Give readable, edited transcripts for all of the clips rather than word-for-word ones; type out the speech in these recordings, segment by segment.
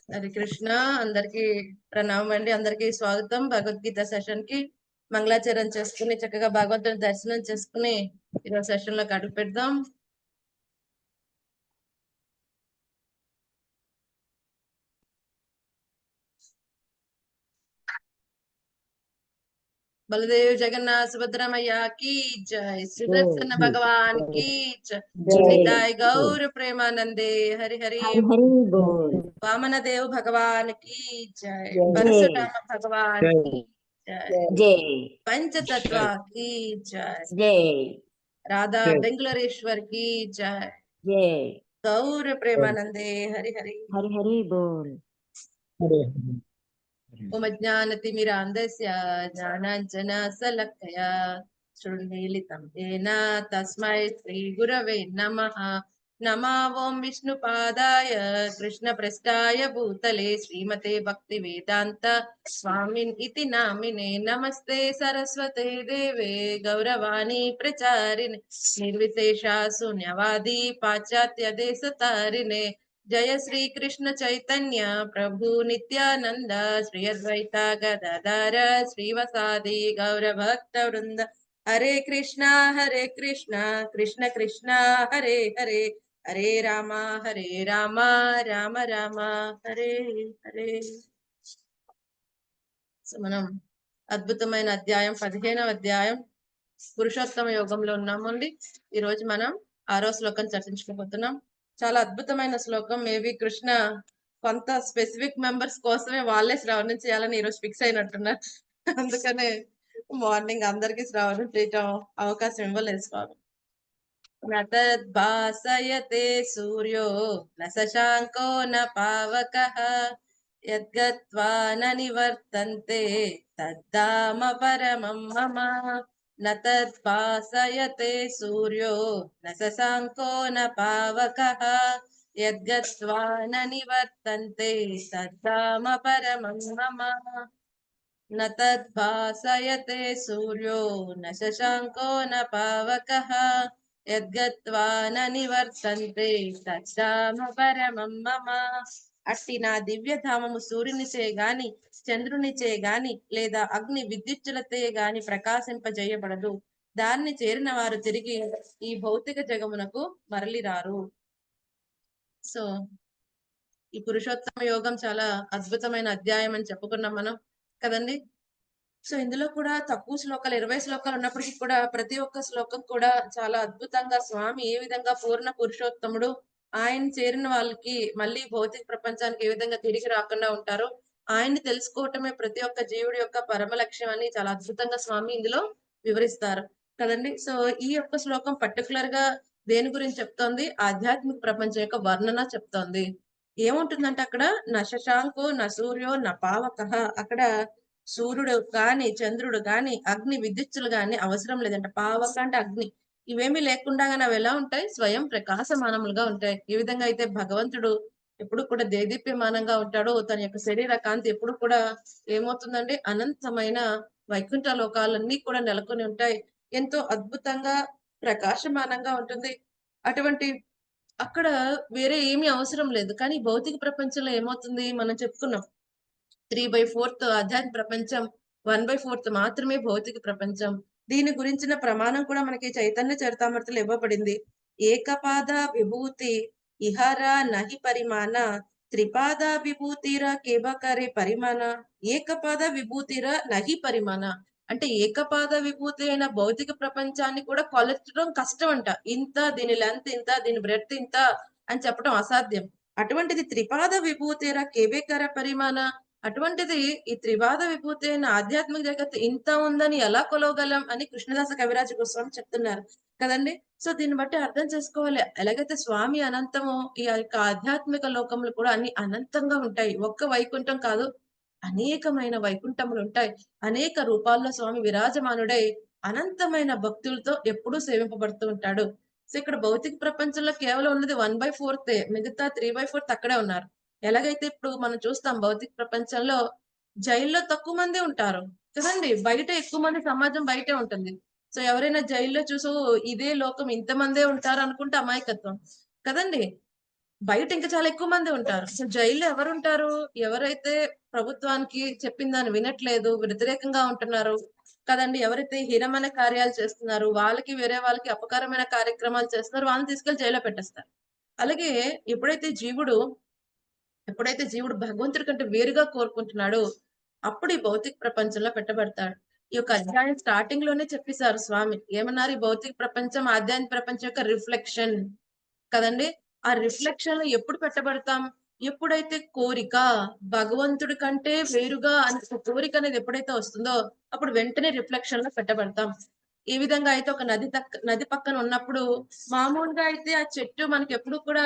హరి కృష్ణ. అందరికి ప్రణామం అండి. అందరికి స్వాగతం భగవద్గీత సెషన్ కి. మంగళాచరణ చేసుకుని చక్కగా భగవంతుని దర్శనం చేసుకుని ఈరోజు సెషన్ లోకి అడుగు పెడదాం. బలదేవ్ జగన్నాథ్ సుభద్రమయ్య की जय, सुदर्शन भगवान की जय, निताय गौर प्रेमानंदे हरि हरि बोल। वामन देव भगवान की जय, परशुराम भगवान की जय, जय पंचतत्व की जय, जय राधा बेंगलुरेश्वर की जय, जय गौर प्रेमानंदे हरि हरि हरि हरि बोल। उमज्ञानतिमिरान्धस्य ज्ञानाञ्जनशलाकया शृण्मीलितं येन तस्मै श्रीगुरवे नमः। नमो ॐ विष्णुपादाय कृष्णप्रेष्ठाय भूतले श्रीमते भक्तिवेदान्त स्वामिन् इति नामिने। नमस्ते सरस्वते देवे गौरवाणी प्रचारिणे निर्विशेषा शून्यवादी पाश्चात्य देशतारिणे। जय श्री कृष्ण चैतन्य प्रभु नित्यानंद श्री अद्वैता गदाधर श्रीवासादि गौर भक्त वृंद। हरे कृष्णा कृष्ण कृष्णा हरे हरे, हरे राम राम राम हरे हरे. సో మనం అద్భుతమైన అధ్యాయం 15వ అధ్యాయం పురుషోత్తమ యోగంలో ఉన్నామండి. ఈ రోజు మనం 6వ శ్లోకం చర్చించుకోబోతున్నాం. చాలా అద్భుతమైన శ్లోకం. మేబీ కృష్ణ కొంత స్పెసిఫిక్ మెంబర్స్ కోసమే వాళ్ళే శ్రవణం చేయాలని ఈరోజు ఫిక్స్ అయినట్టున్నారు. అందుకనే మార్నింగ్ అందరికి శ్రవణం చేయటం అవకాశం ఇవ్వలేదు స్వామి. నతద్భాసయతే సూర్యో న శశాంకో న పావకః యద్గత్వా న నివర్తంతే తద్ధామ పరమం మమ. నతద్భాసయతే సూర్యో న శశాంకో న పావకః యద్గత్వా న నివర్తంతే తద్ధామ పరమం మమ. నతద్భాసయతే సూర్యో న శశాంకో న పావకః యద్గత్వా న నివర్తంతే తద్ధామ పరమం మమ. అట్టి నా దివ్యధామము సూర్యునిచే గాని చంద్రునిచే గాని లేదా అగ్ని విద్యుత్తులతే గాని ప్రకాశింపజేయబడదు. దాన్ని చేరిన వారు తిరిగి ఈ భౌతిక జగమునకు మరలి రారు. సో ఈ పురుషోత్తమ యోగం చాలా అద్భుతమైన అధ్యాయం అని చెప్పుకున్నాం మనం కదండి. సో ఇందులో కూడా తక్కువ శ్లోకాలు 20 శ్లోకాలు ఉన్నప్పటికీ కూడా ప్రతి ఒక్క శ్లోకం కూడా చాలా అద్భుతంగా స్వామి ఏ విధంగా పూర్ణ పురుషోత్తముడు ఆయన చేరిన వాళ్ళకి మళ్ళీ భౌతిక ప్రపంచానికి ఏ విధంగా తిరిగి రాకుండా ఉంటారో ఆయన్ని తెలుసుకోవటమే ప్రతి ఒక్క జీవుడి యొక్క పరమ లక్ష్యం అని చాలా అద్భుతంగా స్వామి ఇందులో వివరిస్తారు కదండి. సో ఈ యొక్క శ్లోకం పర్టికులర్ గా దేని గురించి చెప్తోంది? ఆధ్యాత్మిక ప్రపంచం యొక్క వర్ణన చెప్తోంది. ఏముంటుందంటే అక్కడ న శశాంకో న సూర్యో న పావకః, అక్కడ సూర్యుడు గాని చంద్రుడు గాని అగ్ని విద్యుత్తులు గాని అవసరం లేదంట. పావక అంటే అగ్ని, ఇవేమీ లేకుండా అవి ఎలా ఉంటాయి? స్వయం ప్రకాశమానములుగా ఉంటాయి. ఈ విధంగా అయితే భగవంతుడు ఎప్పుడు కూడా దేదీప్యమానంగా ఉంటాడో తన యొక్క శరీర కాంతి ఎప్పుడు కూడా ఏమవుతుందండి? అనంతమైన వైకుంఠ లోకాలన్నీ కూడా నెలకొని ఉంటాయి. ఎంతో అద్భుతంగా ప్రకాశమానంగా ఉంటుంది. అటువంటి అక్కడ వేరే ఏమీ అవసరం లేదు. కానీ భౌతిక ప్రపంచంలో ఏమవుతుంది? మనం చెప్పుకున్నాం 3/4 ఆధ్యాత్మిక ప్రపంచం, 1/4 మాత్రమే భౌతిక ప్రపంచం. దీని గురించిన ప్రమాణం కూడా మనకి చైతన్య చరితామృతలో ఇవ్వబడింది. ఏకపాద విభూతి ఇహర నహి పరిమాణ, త్రిపాద విభూతిర కేవకరే పరిమాణ. ఏకపాద విభూతిర నహి పరిమాణ అంటే ఏకపాద విభూతి అయిన భౌతిక ప్రపంచాన్ని కూడా కొలచడం కష్టం అంట. ఇంత, దీని లెంత్ ఇంత, దీని బ్రెడ్త్ ఇంత అని చెప్పడం అసాధ్యం. అటువంటిది త్రిపాద విభూతిర కేవేకర పరిమాణ, అటువంటిది ఈ త్రిపాద విభూతి అయిన ఆధ్యాత్మిక జగత్ ఇంత ఉందని ఎలా కొలవగలం అని కృష్ణదాస కవిరాజ గోస్వామి చెప్తున్నారు కదండి. సో దీన్ని బట్టి అర్థం చేసుకోవాలి. ఎలాగైతే స్వామి అనంతమో ఈ యొక్క ఆధ్యాత్మిక లోకములు కూడా అన్ని అనంతంగా ఉంటాయి. ఒక్క వైకుంఠం కాదు, అనేకమైన వైకుంఠములు ఉంటాయి. అనేక రూపాల్లో స్వామి విరాజమానుడై అనంతమైన భక్తులతో ఎప్పుడూ సేవింపబడుతూ ఉంటాడు. సో ఇక్కడ భౌతిక ప్రపంచంలో కేవలం ఉన్నది 1/4, మిగతా 3/4 అక్కడే ఉన్నారు. ఎలాగైతే ఇప్పుడు మనం చూస్తాం భౌతిక ప్రపంచంలో జైల్లో తక్కువ మంది ఉంటారు కదండి, బయట ఎక్కువ మంది, సమాజం బయటే ఉంటుంది. సో ఎవరైనా జైల్లో చూసో ఇదే లోకం ఇంతమందే ఉంటారు అనుకుంటే అమాయకత్వం కదండి. బయట ఇంకా చాలా ఎక్కువ మంది ఉంటారు. సో, జైల్‌లో ఎవరుంటారు? ఎవరైతే ప్రభుత్వానికి చెప్పిన దాన్ని వినట్లేదు, వ్యతిరేకంగా ఉంటున్నారు కదండీ! ఎవరైతే హీనమైన కార్యాలు చేస్తున్నారో, వాళ్ళకి వేరే వాళ్ళకి అపకారమైన కార్యక్రమాలు చేస్తున్నారో వాళ్ళని తీసుకెళ్ళి జైల్‌లో పెట్టేస్తారు. అలాగే ఎప్పుడైతే జీవుడు ఎప్పుడైతే జీవుడు భగవంతుడి కంటే వేరుగా కోరుకుంటున్నాడో, అప్పుడు ఈ భౌతిక ప్రపంచంలో పెట్టబడతాడు. ఈ యొక్క అధ్యాయం స్టార్టింగ్ లోనే చెప్పేసారు స్వామి. ఏమన్నారు? ఈ భౌతిక ప్రపంచం, ఆధ్యాత్మిక ప్రపంచం యొక్క రిఫ్లెక్షన్ కదండీ! ఆ రిఫ్లెక్షన్‌లో ఎప్పుడు పెట్టబడతాం? ఎప్పుడైతే కోరిక భగవంతుడి కంటే వేరుగా అనే ఒక కోరిక అనేది ఎప్పుడైతే వస్తుందో, అప్పుడు వెంటనే రిఫ్లెక్షన్‌లో పెట్టబడతాం. ఏ విధంగా అయితే ఒక నది పక్కన ఉన్నప్పుడు మామూలుగా అయితే ఆ చెట్టు మనకెప్పుడు కూడా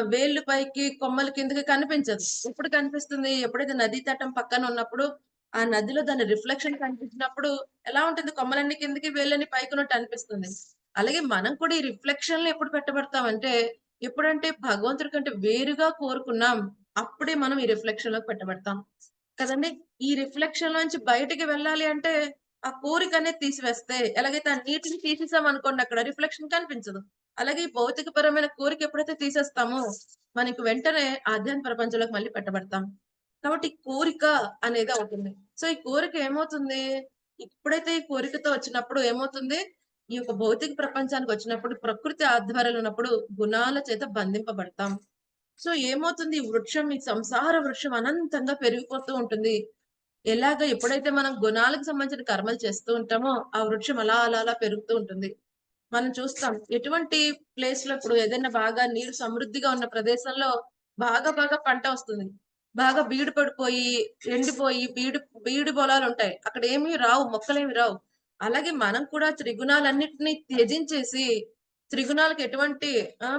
వేళ్ళు పైకి, కొమ్మలు కిందకి కనిపించదు. ఎప్పుడు కనిపిస్తుంది? ఎప్పుడైతే నదీ తటం పక్కన ఉన్నప్పుడు, ఆ నదిలో దాని రిఫ్లెక్షన్ కనిపించినప్పుడు ఎలా ఉంటుంది? కొమ్మలన్నీ కిందకి, వేళ్ళన్నీ పైకున్నట్టు అనిపిస్తుంది. అలాగే మనం కూడా ఈ రిఫ్లెక్షన్‌లో ఎప్పుడు పెట్టబడతామంటే, ఎప్పుడంటే భగవంతుడి కంటే వేరుగా కోరుకున్నాం, అప్పుడే మనం ఈ రిఫ్లెక్షన్‌లోకి పెట్టబడతాం. కదండీ! ఈ రిఫ్లెక్షన్‌లోంచి బయటికి వెళ్ళాలి అంటే, ఆ కోరికనేది తీసివేస్తే, ఎలాగైతే ఆ నీటిని తీసేసామనుకోండి అక్కడ రిఫ్లెక్షన్ కనిపించదు. అలాగే ఈ భౌతికపరమైన కోరిక ఎప్పుడైతే తీసేస్తామో, మనకి వెంటనే ఆధ్యాత్మిక ప్రపంచంలోకి మళ్ళీ పెట్టబడతాం. కాబట్టి ఈ కోరిక అనేది అవుతుంది. సో, ఈ కోరిక ఏమవుతుంది? ఎప్పుడైతే ఈ కోరికతో వచ్చినప్పుడు ఏమవుతుంది? ఈ యొక్క భౌతిక ప్రపంచానికొచ్చినప్పుడు, ప్రకృతి ఆధ్వర్యంలో ఉన్నప్పుడు గుణాల చేత బంధింపబడతాం. సో, ఏమవుతుంది? ఈ వృక్షం, ఈ సంసార వృక్షం అనంతంగా పెరిగిపోతూ ఉంటుంది. ఎలాగ ఎప్పుడైతే మనం గుణాలకు సంబంధించిన కర్మలు చేస్తూ ఉంటామో, ఆ వృక్షం అలా పెరుగుతూ ఉంటుంది. మనం చూస్తాం. ఎటువంటి ప్లేస్‌లో ఇప్పుడు ఏదైనా బాగా నీరు సమృద్ధిగా ఉన్న ప్రదేశంలో బాగా పంట వస్తుంది. బాగా బీడు పడిపోయి, ఎండిపోయి బీడు పొలాలుంటాయి. అక్కడేమి రావు, మొక్కలేమి రావు. అలాగే మనం కూడా త్రిగుణాలన్నిటిని త్యజించేసి, త్రిగుణాలకు ఎటువంటి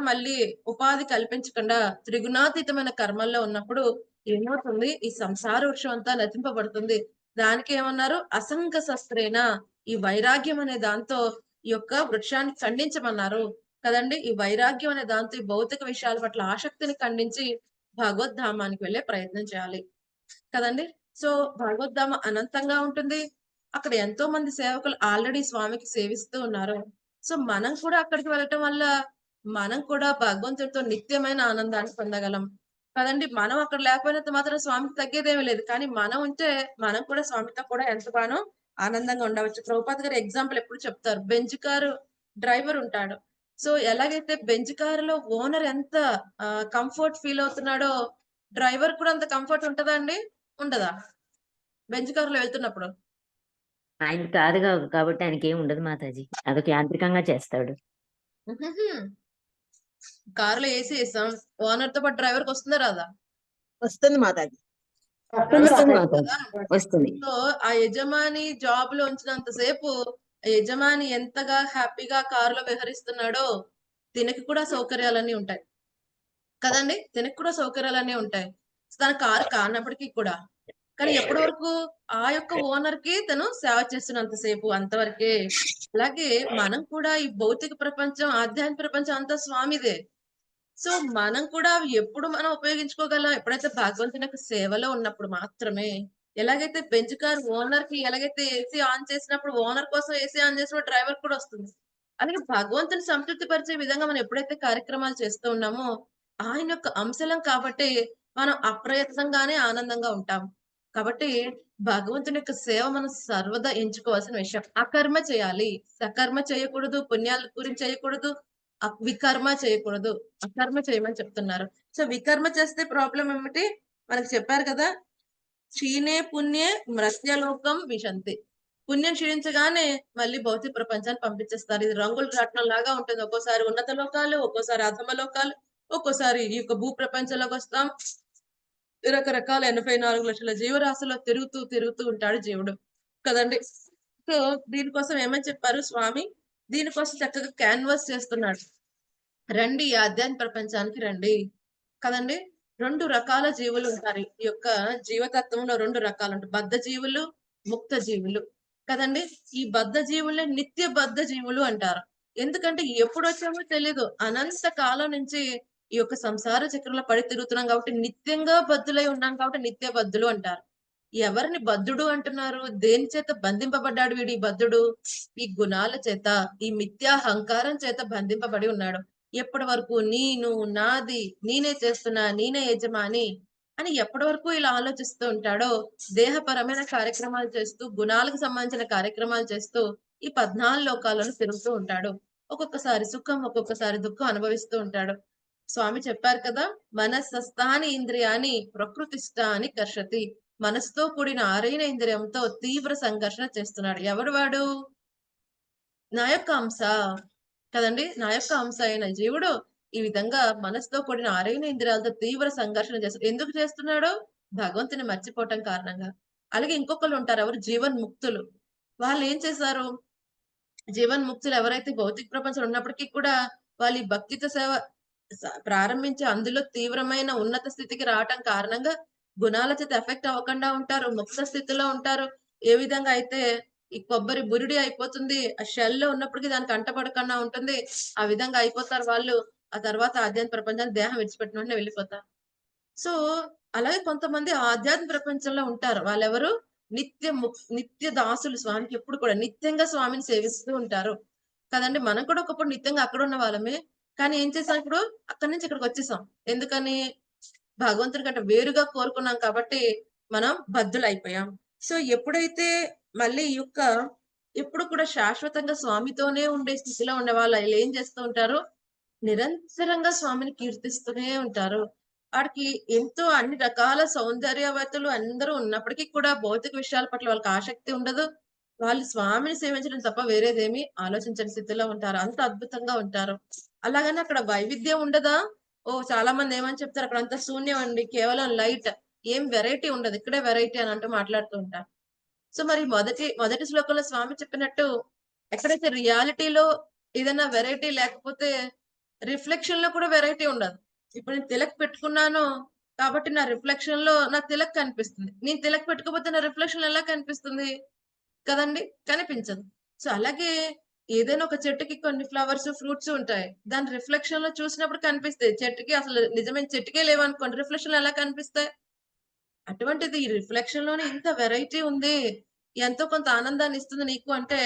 మళ్ళీ ఉపాధి కల్పించకుండా త్రిగుణాతీతమైన కర్మల్లో ఉన్నప్పుడు ఏమవుతుంది? ఈ సంసార వృక్షం అంతా నశింపబడుతుంది. దానికేమన్నారు? అసంగ శస్త్రేణ ఈ వైరాగ్యం అనే దాంతో ఈ యొక్క వృక్షాన్ని ఖండించమన్నారు కదండీ! ఈ వైరాగ్యం అనే దాంతో ఈ భౌతిక విషయాల పట్ల ఆసక్తిని ఖండించి భగవద్ధామానికి వెళ్ళే ప్రయత్నం చేయాలి. కదండీ! సో, భగవద్ధామ అనంతంగా ఉంటుంది. అక్కడ ఎంతో మంది సేవకులు ఆల్రెడీ స్వామికి సేవిస్తూ ఉన్నారు. సో, మనం కూడా అక్కడికి వెళ్ళటం వల్ల మనం కూడా భగవంతుడితో నిత్యమైన ఆనందాన్ని పొందగలం. కదండీ! మనం అక్కడ లేకపోయినంత మాత్రం స్వామికి తగ్గేదేమీ లేదు. కానీ మనం ఉంటే మనం కూడా స్వామితో కూడా ఎంతగానో ఆనందంగా ఉండవచ్చు. ప్రభుపాద గారు ఎగ్జాంపుల్ ఎప్పుడు చెప్తారు. బెంజ్ కారు డ్రైవర్ ఉంటాడు. సో, ఎలాగైతే బెంజ్ కారులో ఓనర్ ఎంత కంఫర్ట్ ఫీల్ అవుతున్నాడో, డ్రైవర్ కూడా అంత కంఫర్ట్ ఉంటదా అండి? ఉండదా? బెంజ్ కార్‌లో వెళ్తున్నప్పుడు. ఆయన కాదు కాబట్టి ఆయనకేం ఉండదు మాతాజీ. అదొక యాంత్రికంగా చేస్తాడు. హుహుహు. కార్‌లో ఏసీ ఏసాం. ఓనర్‌తో పాటు డ్రైవర్‌కొస్తుందా రాదా? వస్తుంది మాతాజీ. వస్తుంది వస్తుంది మాతాజీ. కదా! వస్తుంది. సో, ఆ యజమాని జాబ్‌లో ఉంచినంత సేపు, ఆ యజమాని ఎంతగా హ్యాపీగా కారులో విహరిస్తున్నాడో, తినకి కూడా సౌకర్యాలన్నీ ఉంటాయి. కదండీ! తినకి కూడా సౌకర్యాలన్నీ ఉంటాయి. తన కారు కానప్పటికి కూడా. కానీ ఎప్పటి వరకు? ఆ యొక్క ఓనర్‌కి తను సేవ చేస్తున్నంత సేపు అంతవరకే. అలాగే మనం కూడా ఈ భౌతిక ప్రపంచం, ఆధ్యాత్మిక ప్రపంచం అంతా స్వామిదే. సో, మనం కూడా అవి ఎప్పుడు మనం ఉపయోగించుకోగలం? ఎప్పుడైతే భగవంతుని యొక్క సేవలో ఉన్నప్పుడు మాత్రమే. ఎలాగైతే బెంజ్ కార్ ఓనర్‌కి ఎలాగైతే ఏసీ ఆన్ చేసినప్పుడు ఓనర్ కోసం ఏసీ ఆన్ చేసినప్పుడు డ్రైవర్‌కి కూడా వస్తుంది. అలాగే భగవంతుని సంతృప్తి పరిచే విధంగా మనం ఎప్పుడైతే కార్యక్రమాలు చేస్తూ ఉన్నామో, ఆయన యొక్క అంశలం కాబట్టి మనం అప్రయత్నంగానే ఆనందంగా ఉంటాం. కాబట్టి భగవంతుని యొక్క సేవ మనం సర్వదా ఎంచుకోవాల్సిన విషయం. అకర్మ చేయాలి. సకర్మ చేయకూడదు. పుణ్యాల గురించి చేయకూడదు. వికర్మ చేయకూడదు. అకర్మ చేయమని చెప్తున్నారు. సో, వికర్మ చేస్తే ప్రాబ్లమ్ ఏమిటి? మనకు చెప్పారు కదా! క్షీణే పుణ్యే మృత్యలోకం విశంతి. పుణ్యం క్షీణించగానే మళ్ళీ భౌతిక ప్రపంచాన్ని పంపించేస్తారు. ఇది రంగుల రాట్నం లాగా ఉంటుంది. ఒక్కోసారి ఉన్నత లోకాలు, ఒక్కోసారి అధమ లోకాలు, ఒక్కోసారి ఈ యొక్క భూ ప్రపంచంలోకొస్తాం. రకరకాల 84,00,000 జీవరాశుల్లో తిరుగుతూ ఉంటాడు జీవుడు. కదండీ! సో, దీనికోసం ఏమని చెప్పారు స్వామి? దీనికోసం చక్కగా కాన్వాస్ చేస్తున్నాడు. రండి ఈ ఆధ్యాత్మిక ప్రపంచానికి రండి. కదండీ! 2 రకాల జీవులుంటారు. ఈ యొక్క జీవతత్వంలో 2 రకాలుంటాయి. బద్ధ జీవులు, ముక్త జీవులు. కదండీ! ఈ బద్ధ జీవులే నిత్య బద్ధ జీవులు అంటారు. ఎందుకంటే ఎప్పుడొచ్చామో తెలీదు. అనంత కాలం నుంచి ఈ యొక్క సంసార చక్రంలో పడి తిరుగుతున్నాం కాబట్టి నిత్యంగా బద్ధులై ఉన్నాం కాబట్టి నిత్య బద్ధులు అంటారు. ఎవరిని బద్ధుడు అంటున్నారు? దేని చేత బంధింపబడ్డాడు వీడు ఈ బద్ధుడు? ఈ గుణాల చేత, ఈ మిథ్యాహంకారం చేత బంధింపబడి ఉన్నాడు. ఎప్పటి వరకు నేను, నాది, నేనే చేస్తున్నా, నేనే యజమాని అని ఎప్పటి వరకు ఇలా ఆలోచిస్తూ ఉంటాడో, దేహపరమైన కార్యక్రమాలు చేస్తూ, గుణాలకు సంబంధించిన కార్యక్రమాలు చేస్తూ, ఈ 14 లోకాలను తిరుగుతూ ఉంటాడు. ఒక్కొక్కసారి సుఖం, ఒక్కొక్కసారి దుఃఖం అనుభవిస్తూ ఉంటాడు. స్వామి చెప్పారు కదా! మనస్సస్థాని ఇంద్రియాని ప్రకృతిస్థాని కర్షతి. మనసుతో కూడిన 6 ఇంద్రియంతో తీవ్ర సంఘర్షణ చేస్తున్నాడు. ఎవడు వాడు? నా యొక్క అంశ కదండీ! నా యొక్క అంశ అయిన జీవుడు ఈ విధంగా మనసుతో కూడిన 6 ఇంద్రియాలతో తీవ్ర సంఘర్షణ ఎందుకు చేస్తున్నాడు? భగవంతుని మర్చిపోవటం కారణంగా. అలాగే ఇంకొకళ్ళు ఉంటారు. ఎవరు? జీవన్ముక్తులు. వాళ్ళేం చేశారు? జీవన్ముక్తులు ఎవరైతే భౌతిక ప్రపంచంలో ఉన్నప్పటికీ కూడా వాళ్ళు ఈ భక్తితో సేవ ప్రారంభించి అందులో తీవ్రమైన ఉన్నత స్థితికి రావటం కారణంగా గుణాల చేత ఎఫెక్ట్ అవ్వకుండా ఉంటారు. ముక్త స్థితిలో ఉంటారు. ఏ విధంగా అయితే ఈ కొబ్బరి బురిడి అయిపోతుంది. ఆ షెల్‌లో ఉన్నప్పటికి దానికి అంటపడకుండా ఉంటుంది. ఆ విధంగా అయిపోతారు వాళ్ళు. ఆ తర్వాత ఆధ్యాత్మిక ప్రపంచానికి దేహం విడిచిపెట్టిన వెంటనే వెళ్ళిపోతారు. సో, అలాగే కొంతమంది ఆధ్యాత్మిక ప్రపంచంలో ఉంటారు. వాళ్ళెవరు? నిత్య దాసులు స్వామికి ఎప్పుడు కూడా నిత్యంగా స్వామిని సేవిస్తూ ఉంటారు. కదండీ! మనం కూడా ఒకప్పుడు నిత్యంగా అక్కడున్న వాళ్ళమే. కానీ ఏం చేసాం ఇప్పుడు? అక్కడి నుంచి ఇక్కడికొచ్చేసాం. ఎందుకని? భగవంతుడి కంటే వేరుగా కోరుకున్నాం కాబట్టి మనం బద్ధులైపోయాం. సో, ఎప్పుడైతే మళ్ళీ ఈ యొక్క ఎప్పుడు కూడా శాశ్వతంగా స్వామితోనే ఉండే స్థితిలో ఉండేవాళ్ళు ఈళ్ళేం చేస్తూ ఉంటారు? నిరంతరంగా స్వామిని కీర్తిస్తూనే ఉంటారు. ఆడికి ఎంతో అన్ని రకాల సౌందర్యవతులు అందరూ ఉన్నప్పటికీ కూడా భౌతిక విషయాల పట్ల వాళ్ళకి ఆసక్తి ఉండదు. వాళ్ళు స్వామిని సేవించడం తప్ప వేరేదేమి ఆలోచించని స్థితిలో ఉంటారు. అంత అద్భుతంగా ఉంటారు. అలాగని అక్కడ వైవిధ్యం ఉండదా? ఓహ్! చాలా మంది ఏమని చెప్తారు అక్కడంతా శూన్యం అండి. కేవలం లైట్. ఏం వెరైటీ ఉండదు. ఇక్కడే వెరైటీ అని అంటూ మాట్లాడుతూ ఉంటారు. సో, మరి మొదటి శ్లోకంలో స్వామి చెప్పినట్టు ఎక్కడైతే రియాలిటీలో ఏదైనా వెరైటీ లేకపోతే రిఫ్లెక్షన్‌లో కూడా వెరైటీ ఉండదు. ఇప్పుడు నేను తిలక్ పెట్టుకున్నాను కాబట్టి నా రిఫ్లెక్షన్‌లో నా తిలక్ కనిపిస్తుంది. నేను తిలక్ పెట్టుకోకపోతే నా రిఫ్లెక్షన్ ఎలా కనిపిస్తుంది? కదండీ! కనిపించదు. సో, అలాగే ఏదైనా ఒక చెట్టుకి కొన్ని ఫ్లవర్స్, ఫ్రూట్స్ ఉంటాయి. దాని రిఫ్లెక్షన్‌లో చూసినప్పుడు కనిపిస్తాయి. చెట్టుకి అసలు నిజమైన చెట్టుకే లేవనుకోండి రిఫ్లెక్షన్‌లో ఎలా కనిపిస్తాయి? అటువంటిది ఈ రిఫ్లెక్షన్‌లోనే ఇంత వెరైటీ ఉంది. ఎంతో కొంత ఆనందాన్ని ఇస్తుంది నీకు అంటే,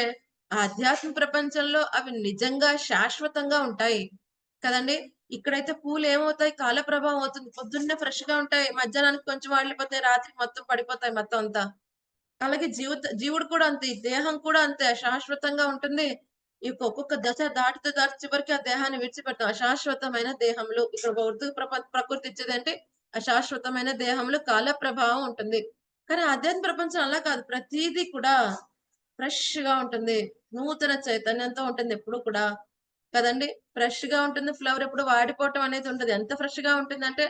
ఆధ్యాత్మిక ప్రపంచంలో అవి నిజంగా శాశ్వతంగా ఉంటాయి. కదండీ! ఇక్కడైతే పూలేమవుతాయి కాల ప్రభావం అవుతుంది. పొద్దున్నే ఫ్రెష్‌గా ఉంటాయి. మధ్యాహ్నానికి కొంచెం వాడిపోతాయి. రాత్రికి మొత్తం పడిపోతాయి మొత్తం అంతా. అలాగే జీవుడు కూడా అంతే. ఈ దేహం కూడా అంతే అశాశ్వతంగా ఉంటుంది. ఒక్కొక్క దశ దాటుతూ చివరికి ఆ దేహాన్ని విడిచిపెడతాం. అశాశ్వతమైన దేహంలో ఇక్కడ ప్రకృతి ఇచ్చేదేంటి? అశాశ్వతమైన దేహంలో కాల ప్రభావం ఉంటుంది. కానీ ఆధ్యాత్మిక ప్రపంచం అలా కాదు. ప్రతీదీ కూడా ఫ్రెష్‌గా ఉంటుంది. నూతన చైతన్యంతో ఉంటుంది ఎప్పుడు కూడా. కదండీ! ఫ్రెష్‌గా ఉంటుంది. ఫ్లవర్ ఎప్పుడు వాడిపోవటం అనేది ఉండదు. ఎంత ఫ్రెష్‌గా ఉంటుందంటే,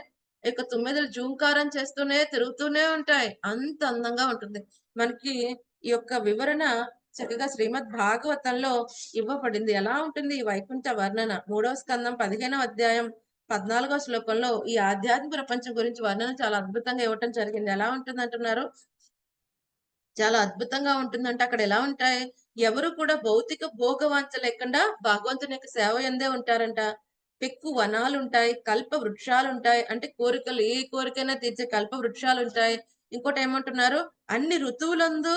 ఇక తుమ్మెదలు జూంకారం చేస్తూనే తిరుగుతూనే ఉంటాయి. అంత అందంగా ఉంటుంది. మనకి ఈ యొక్క వివరణ చక్కగా శ్రీమద్ భాగవతంలో ఇవ్వబడింది. ఎలా ఉంటుంది ఈ వైకుంఠ వర్ణన? 3వ స్కందం 15వ అధ్యాయం 14వ శ్లోకంలో ఈ ఆధ్యాత్మిక ప్రపంచం గురించి వర్ణన చాలా అద్భుతంగా ఇవ్వటం జరిగింది. ఎలా ఉంటుందంటున్నారు? చాలా అద్భుతంగా ఉంటుందంటే అక్కడ ఎలా ఉంటాయి? ఎవరు కూడా భౌతిక భోగవాంఛ లేకుండా భగవంతుని యొక్క సేవ యందే ఉంటారంట. పెక్కు వనాలుంటాయి, కల్ప వృక్షాలుంటాయి. అంటే కోరికలు ఏ కోరికైనా తీర్చే కల్ప వృక్షాలుంటాయి. ఇంకోటేమంటున్నారు? అన్ని ఋతువులందు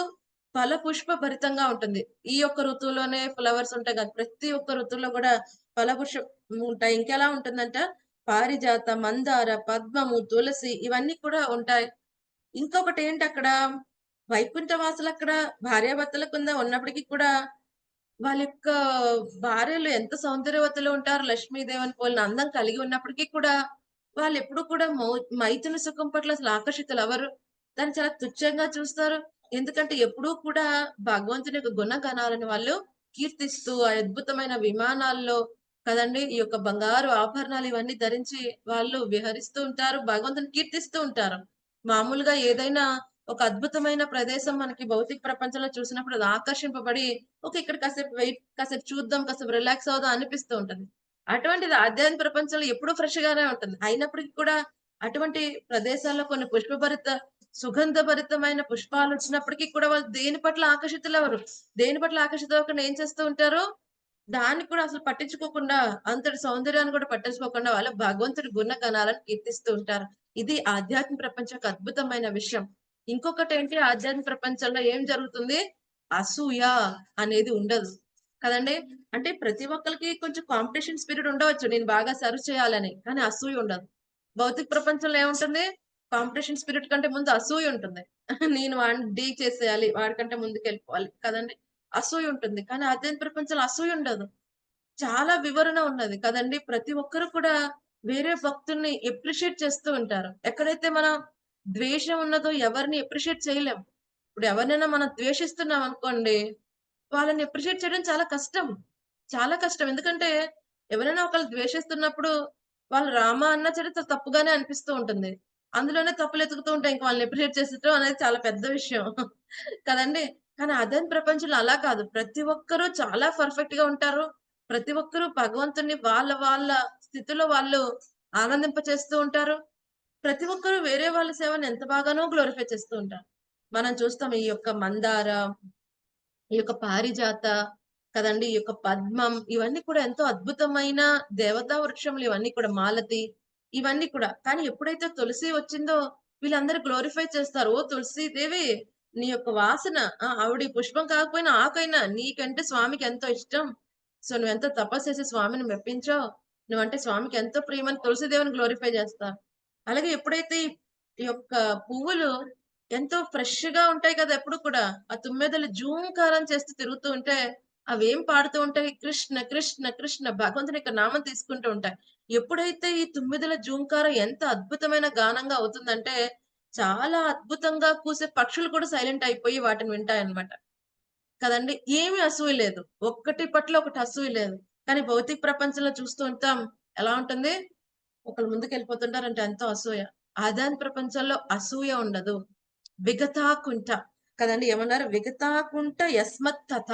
ఫల పుష్ప భరితంగా ఉంటుంది. ఈ యొక్క ఋతువులోనే ఫ్లవర్స్ ఉంటాయి కాదు. ప్రతి ఒక్క ఋతువులో కూడా ఫలపుష్పం ఉంటాయి. ఇంకెలా ఉంటుందంట? పారిజాత, మందార, పద్మము, తులసి ఇవన్నీ కూడా ఉంటాయి. ఇంకొకటేంటక్కడ వైకుంఠవాసులక్కడ భార్యాభర్తల కింద ఉన్నప్పటికి కూడా వాళ్ళ యొక్క భార్యలు ఎంత సౌందర్యవతులు ఉంటారు. లక్ష్మీదేవిని పోలిన అందం కలిగి ఉన్నప్పటికీ కూడా వాళ్ళెప్పుడు కూడా మైథున సుఖం పట్ల అసలు ఆకర్షితులవ్వరు. దాన్ని చాలా తుచ్చంగా చూస్తారు. ఎందుకంటే ఎప్పుడూ కూడా భగవంతుని యొక్క గుణగణాలను వాళ్ళు కీర్తిస్తూ ఆ అద్భుతమైన విమానాల్లో కదండీ! ఈ యొక్క బంగారు ఆభరణాలు ఇవన్నీ ధరించి వాళ్ళు విహరిస్తూ ఉంటారు. భగవంతుని కీర్తిస్తూ ఉంటారు. మామూలుగా ఏదైనా ఒక అద్భుతమైన ప్రదేశం మనకి భౌతిక ప్రపంచంలో చూసినప్పుడు అది ఆకర్షింపబడి, ఓకే. ఇక్కడ కాసేపు కాసేపు చూద్దాం, కాసేపు రిలాక్స్ అవుదాం అనిపిస్తూ ఉంటది. అటువంటిది ఆధ్యాత్మిక ప్రపంచంలో ఎప్పుడూ ఫ్రెష్ గానే ఉంటుంది. అయినప్పటికి కూడా అటువంటి ప్రదేశాల్లో కొన్ని సుగంధభరితమైన పుష్పాలొచ్చినప్పటికి కూడా వాళ్ళు దేని పట్ల ఆకర్షితులవ్వరు. దేని పట్ల ఆకర్షితులవ్వకుండా ఏం చేస్తూ ఉంటారు? దాన్ని కూడా అసలు పట్టించుకోకుండా, అంతటి సౌందర్యాన్ని కూడా పట్టించుకోకుండా వాళ్ళు భగవంతుడి గుణగణాలను కీర్తిస్తూ ఉంటారు. ఇది ఆధ్యాత్మిక ప్రపంచం యొక్క అద్భుతమైన విషయం. ఇంకొకటేంటి ఆధ్యాత్మిక ప్రపంచంలో ఏం జరుగుతుంది? అసూయ అనేది ఉండదు. కదండీ! అంటే ప్రతి ఒక్కళ్ళకి కొంచెం కాంపిటీషన్ స్పిరిట్ ఉండవచ్చు. నేను బాగా సర్వ్ చేయాలని. కానీ అసూయ ఉండదు. భౌతిక ప్రపంచంలో ఏముంటుంది? కాంపిటీషన్ స్పిరిట్ కంటే ముందు అసూయ ఉంటుంది. నేను వాడిని చేసేయాలి. వాడికంటే ముందుకెళ్ళిపోవాలి. కదండీ! అసూయ ఉంటుంది. కానీ ఆధ్యాత్మిక ప్రపంచంలో అసూయ ఉండదు. చాలా వివరణ ఉన్నది కదండీ! ప్రతి ఒక్కరు కూడా వేరే భక్తుల్ని అప్రిషియేట్ చేస్తూ ఉంటారు. ఎక్కడైతే మనం ద్వేషం ఉన్నదో ఎవరిని అప్రిషియేట్ చేయలేం. ఇప్పుడు ఎవరినైనా మనం ద్వేషిస్తున్నాం అనుకోండి, వాళ్ళని అప్రిషియేట్ చేయడం చాలా కష్టం. చాలా కష్టం. ఎందుకంటే ఎవరైనా ఒకళ్ళు ద్వేషిస్తున్నప్పుడు వాళ్ళు రామ అన్నా సరే తప్పుగానే అనిపిస్తూ ఉంటుంది. అందులోనే తప్పులు ఎతుకుతూ ఉంటాయి. ఇంక వాళ్ళని అప్రిషియేట్ చేసేయటం అనేది చాలా పెద్ద విషయం. కదండీ! కానీ అదన్ ప్రపంచంలో అలా కాదు. ప్రతి ఒక్కరు చాలా పర్ఫెక్ట్‌గా ఉంటారు. ప్రతి ఒక్కరు భగవంతుడిని వాళ్ళ వాళ్ళ స్థితిలో వాళ్ళు ఆనందింపచేస్తూ ఉంటారు. ప్రతి ఒక్కరు వేరే వాళ్ళ సేవని ఎంత బాగానో గ్లోరిఫై చేస్తూ ఉంటారు. మనం చూస్తాం ఈ యొక్క మందార, ఈ యొక్క పారిజాత కదండీ! ఈ యొక్క పద్మం ఇవన్నీ కూడా ఎంతో అద్భుతమైన దేవతా వృక్షములు ఇవన్నీ కూడా మాలతి ఇవన్నీ కూడా. కానీ ఎప్పుడైతే తులసి వచ్చిందో వీళ్ళందరూ గ్లోరిఫై చేస్తారు. "ఓ తులసి దేవి నీ యొక్క వాసన ఆవిడ ఈ పుష్పం కాకపోయినా ఆకైనా నీకంటే స్వామికి ఎంతో ఇష్టం. సో నువ్వెంతో తపస్సు చేసి స్వామిని మెప్పించావు. నువ్వంటే స్వామికి ఎంతో ప్రియమని" తులసి దేవిని గ్లోరిఫై చేస్తారు. అలాగే ఎప్పుడైతే ఈ యొక్క పువ్వులు ఎంతో ఫ్రెష్‌గా ఉంటాయి కదా! ఎప్పుడు కూడా. ఆ తుమ్మెదలు జూంకారం చేస్తూ తిరుగుతూ ఉంటే, అవేం పాడుతూ ఉంటాయి? కృష్ణ కృష్ణ కృష్ణ భగవంతుని యొక్క నామం తీసుకుంటూ ఉంటాయి. ఎప్పుడైతే ఈ తుమ్మెదల జూంకారం ఎంత అద్భుతమైన గానంగా అవుతుందంటే, చాలా అద్భుతంగా కూసే పక్షులు కూడా సైలెంట్ అయిపోయి వాటిని వింటాయన్నమాట. కదండీ! ఏమి అసూయ లేదు. ఒక్కటి పట్ల ఒకటి అసూయ లేదు. కానీ భౌతిక ప్రపంచంలో చూస్తూ ఉంటాం. ఎలా ఉంటుంది? ఒకళ్ళు ముందుకెళ్ళిపోతుంటారంటే ఎంతో అసూయ. ఆధ్యాత్మిక ప్రపంచంలో అసూయ ఉండదు. విగతాకుంఠ కదండీ! ఏమన్నారు? విగతాకుంఠ యస్మత్తథ.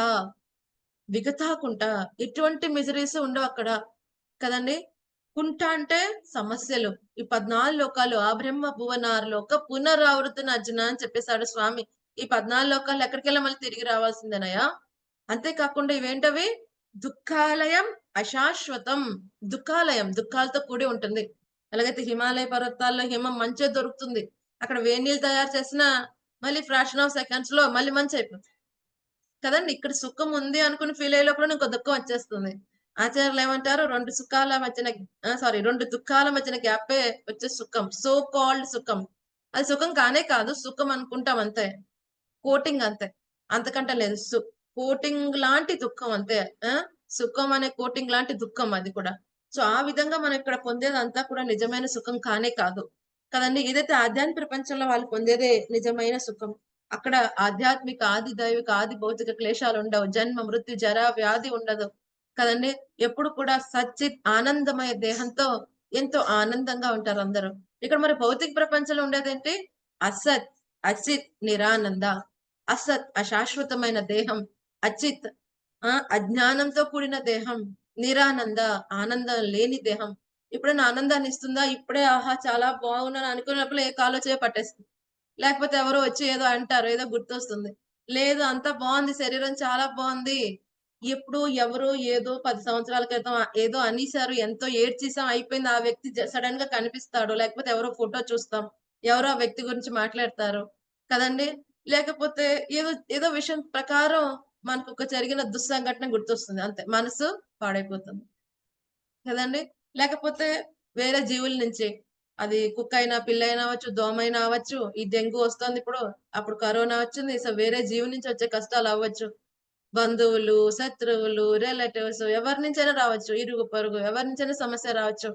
విగతాకుంఠ. ఎటువంటి మిజరీస్ ఉండవక్కడ. కదండీ! కుంఠ అంటే సమస్యలు. ఈ 14 లోకాలు ఆ బ్రహ్మ భువనారలోక పునరావృతున అర్జున అని చెప్పేసాడు స్వామి. ఈ 14 లోకాలు ఎక్కడికెళ్ళి మళ్ళీ తిరిగి రావాల్సిందేనయ్యా. అంతే కాకుండా ఇవేంటవి? దుఃఖాలయం అశాశ్వతం. దుఃఖాలయం దుఃఖాలతో కూడి ఉంటుంది. ఎలాగైతే హిమాలయ పర్వతాల్లో హిమం మంచే దొరుకుతుంది. అక్కడ వేడి నీళ్ళు తయారు చేసినా మళ్ళీ ఫ్రాక్షన్ ఆఫ్ సెకండ్స్‌లో మళ్ళీ మంచయిపోతుంది. కదండీ! ఇక్కడ సుఖం ఉంది అనుకుని ఫీల్ అయ్యే లోపల ఇంకో దుఃఖం వచ్చేస్తుంది. ఆచార్యులేమంటారు 2 సుఖాల మధ్యన 2 దుఃఖాల మధ్యన గ్యాపే వచ్చే సుఖం. సో కాల్డ్ సుఖం. అది సుఖం కానే కాదు. సుఖం అనుకుంటాం అంతే. కోటింగ్ అంతే. అంతకంటే లేదు. కోటింగ్ లాంటి దుఃఖం అంతే. ఆ! సుఖం అనే కోటింగ్ లాంటి దుఃఖం అది కూడా. సో, ఆ విధంగా మనం ఇక్కడ పొందేదంతా కూడా నిజమైన సుఖం కానే కాదు. కదండీ! ఏదైతే ఆధ్యాత్మిక ప్రపంచంలో వాళ్ళు పొందేదే నిజమైన సుఖం. అక్కడ ఆధ్యాత్మిక, ఆది దైవిక, ఆది భౌతిక క్లేశాలుండవు. జన్మ, మృత్యు, జర, వ్యాధి ఉండదు. కదండీ! ఎప్పుడు కూడా సచ్చిత్ ఆనందమయ దేహంతో ఎంతో ఆనందంగా ఉంటారందరూ. ఇక్కడ మరి భౌతిక ప్రపంచంలో ఉండేదేంటి? అసత్, అచిత్, నిరానంద. అసత్ అశాశ్వతమైన దేహం. అచిత్ అజ్ఞానంతో కూడిన దేహం. నిరానంద ఆనందం లేని దేహం. ఎప్పుడైనా ఆనందాన్ని ఇస్తుందా? ఇప్పుడే ఆహా! చాలా బాగున్నాను అనుకున్నప్పుడు ఏ కాలో చెయ్యో పట్టేస్తుంది. లేకపోతే ఎవరో వచ్చి ఏదో అంటారు. ఏదో గుర్తొస్తుంది. లేదు అంతా బావుంది. శరీరం చాలా బావుంది. ఎప్పుడో ఎవరో ఏదో 10 సంవత్సరాల క్రితం ఏదో అనేసారు. ఎంతో ఏడ్చేసాం అయిపోయింది. ఆ వ్యక్తి సడెన్‌గా కనిపిస్తాడు. లేకపోతే ఎవరో ఫోటో చూస్తాం. ఎవరో ఆ వ్యక్తి గురించి మాట్లాడతారు. కదండీ! లేకపోతే ఏదో ఏదో విషయం ప్రకారం మనకొక జరిగిన దుస్సంఘటన గుర్తొస్తుంది. అంతే. మనసు పాడైపోతుంది. కదండీ! లేకపోతే వేరే జీవుల నుంచి. అది కుక్కయినా, పిల్లయినా అవ్వచ్చు, దోమైనా అవ్వచ్చు. ఈ డెంగు వస్తోందిప్పుడు. అప్పుడు కరోనా వచ్చింది. సో, వేరే జీవి నుంచి వచ్చే కష్టాలవ్వచ్చు. బంధువులు, శత్రువులు, రిలేటివ్స్ ఎవరి నుంచైనా రావచ్చు. ఇరుగు, పొరుగు ఎవరి నుంచైనా సమస్య రావచ్చు.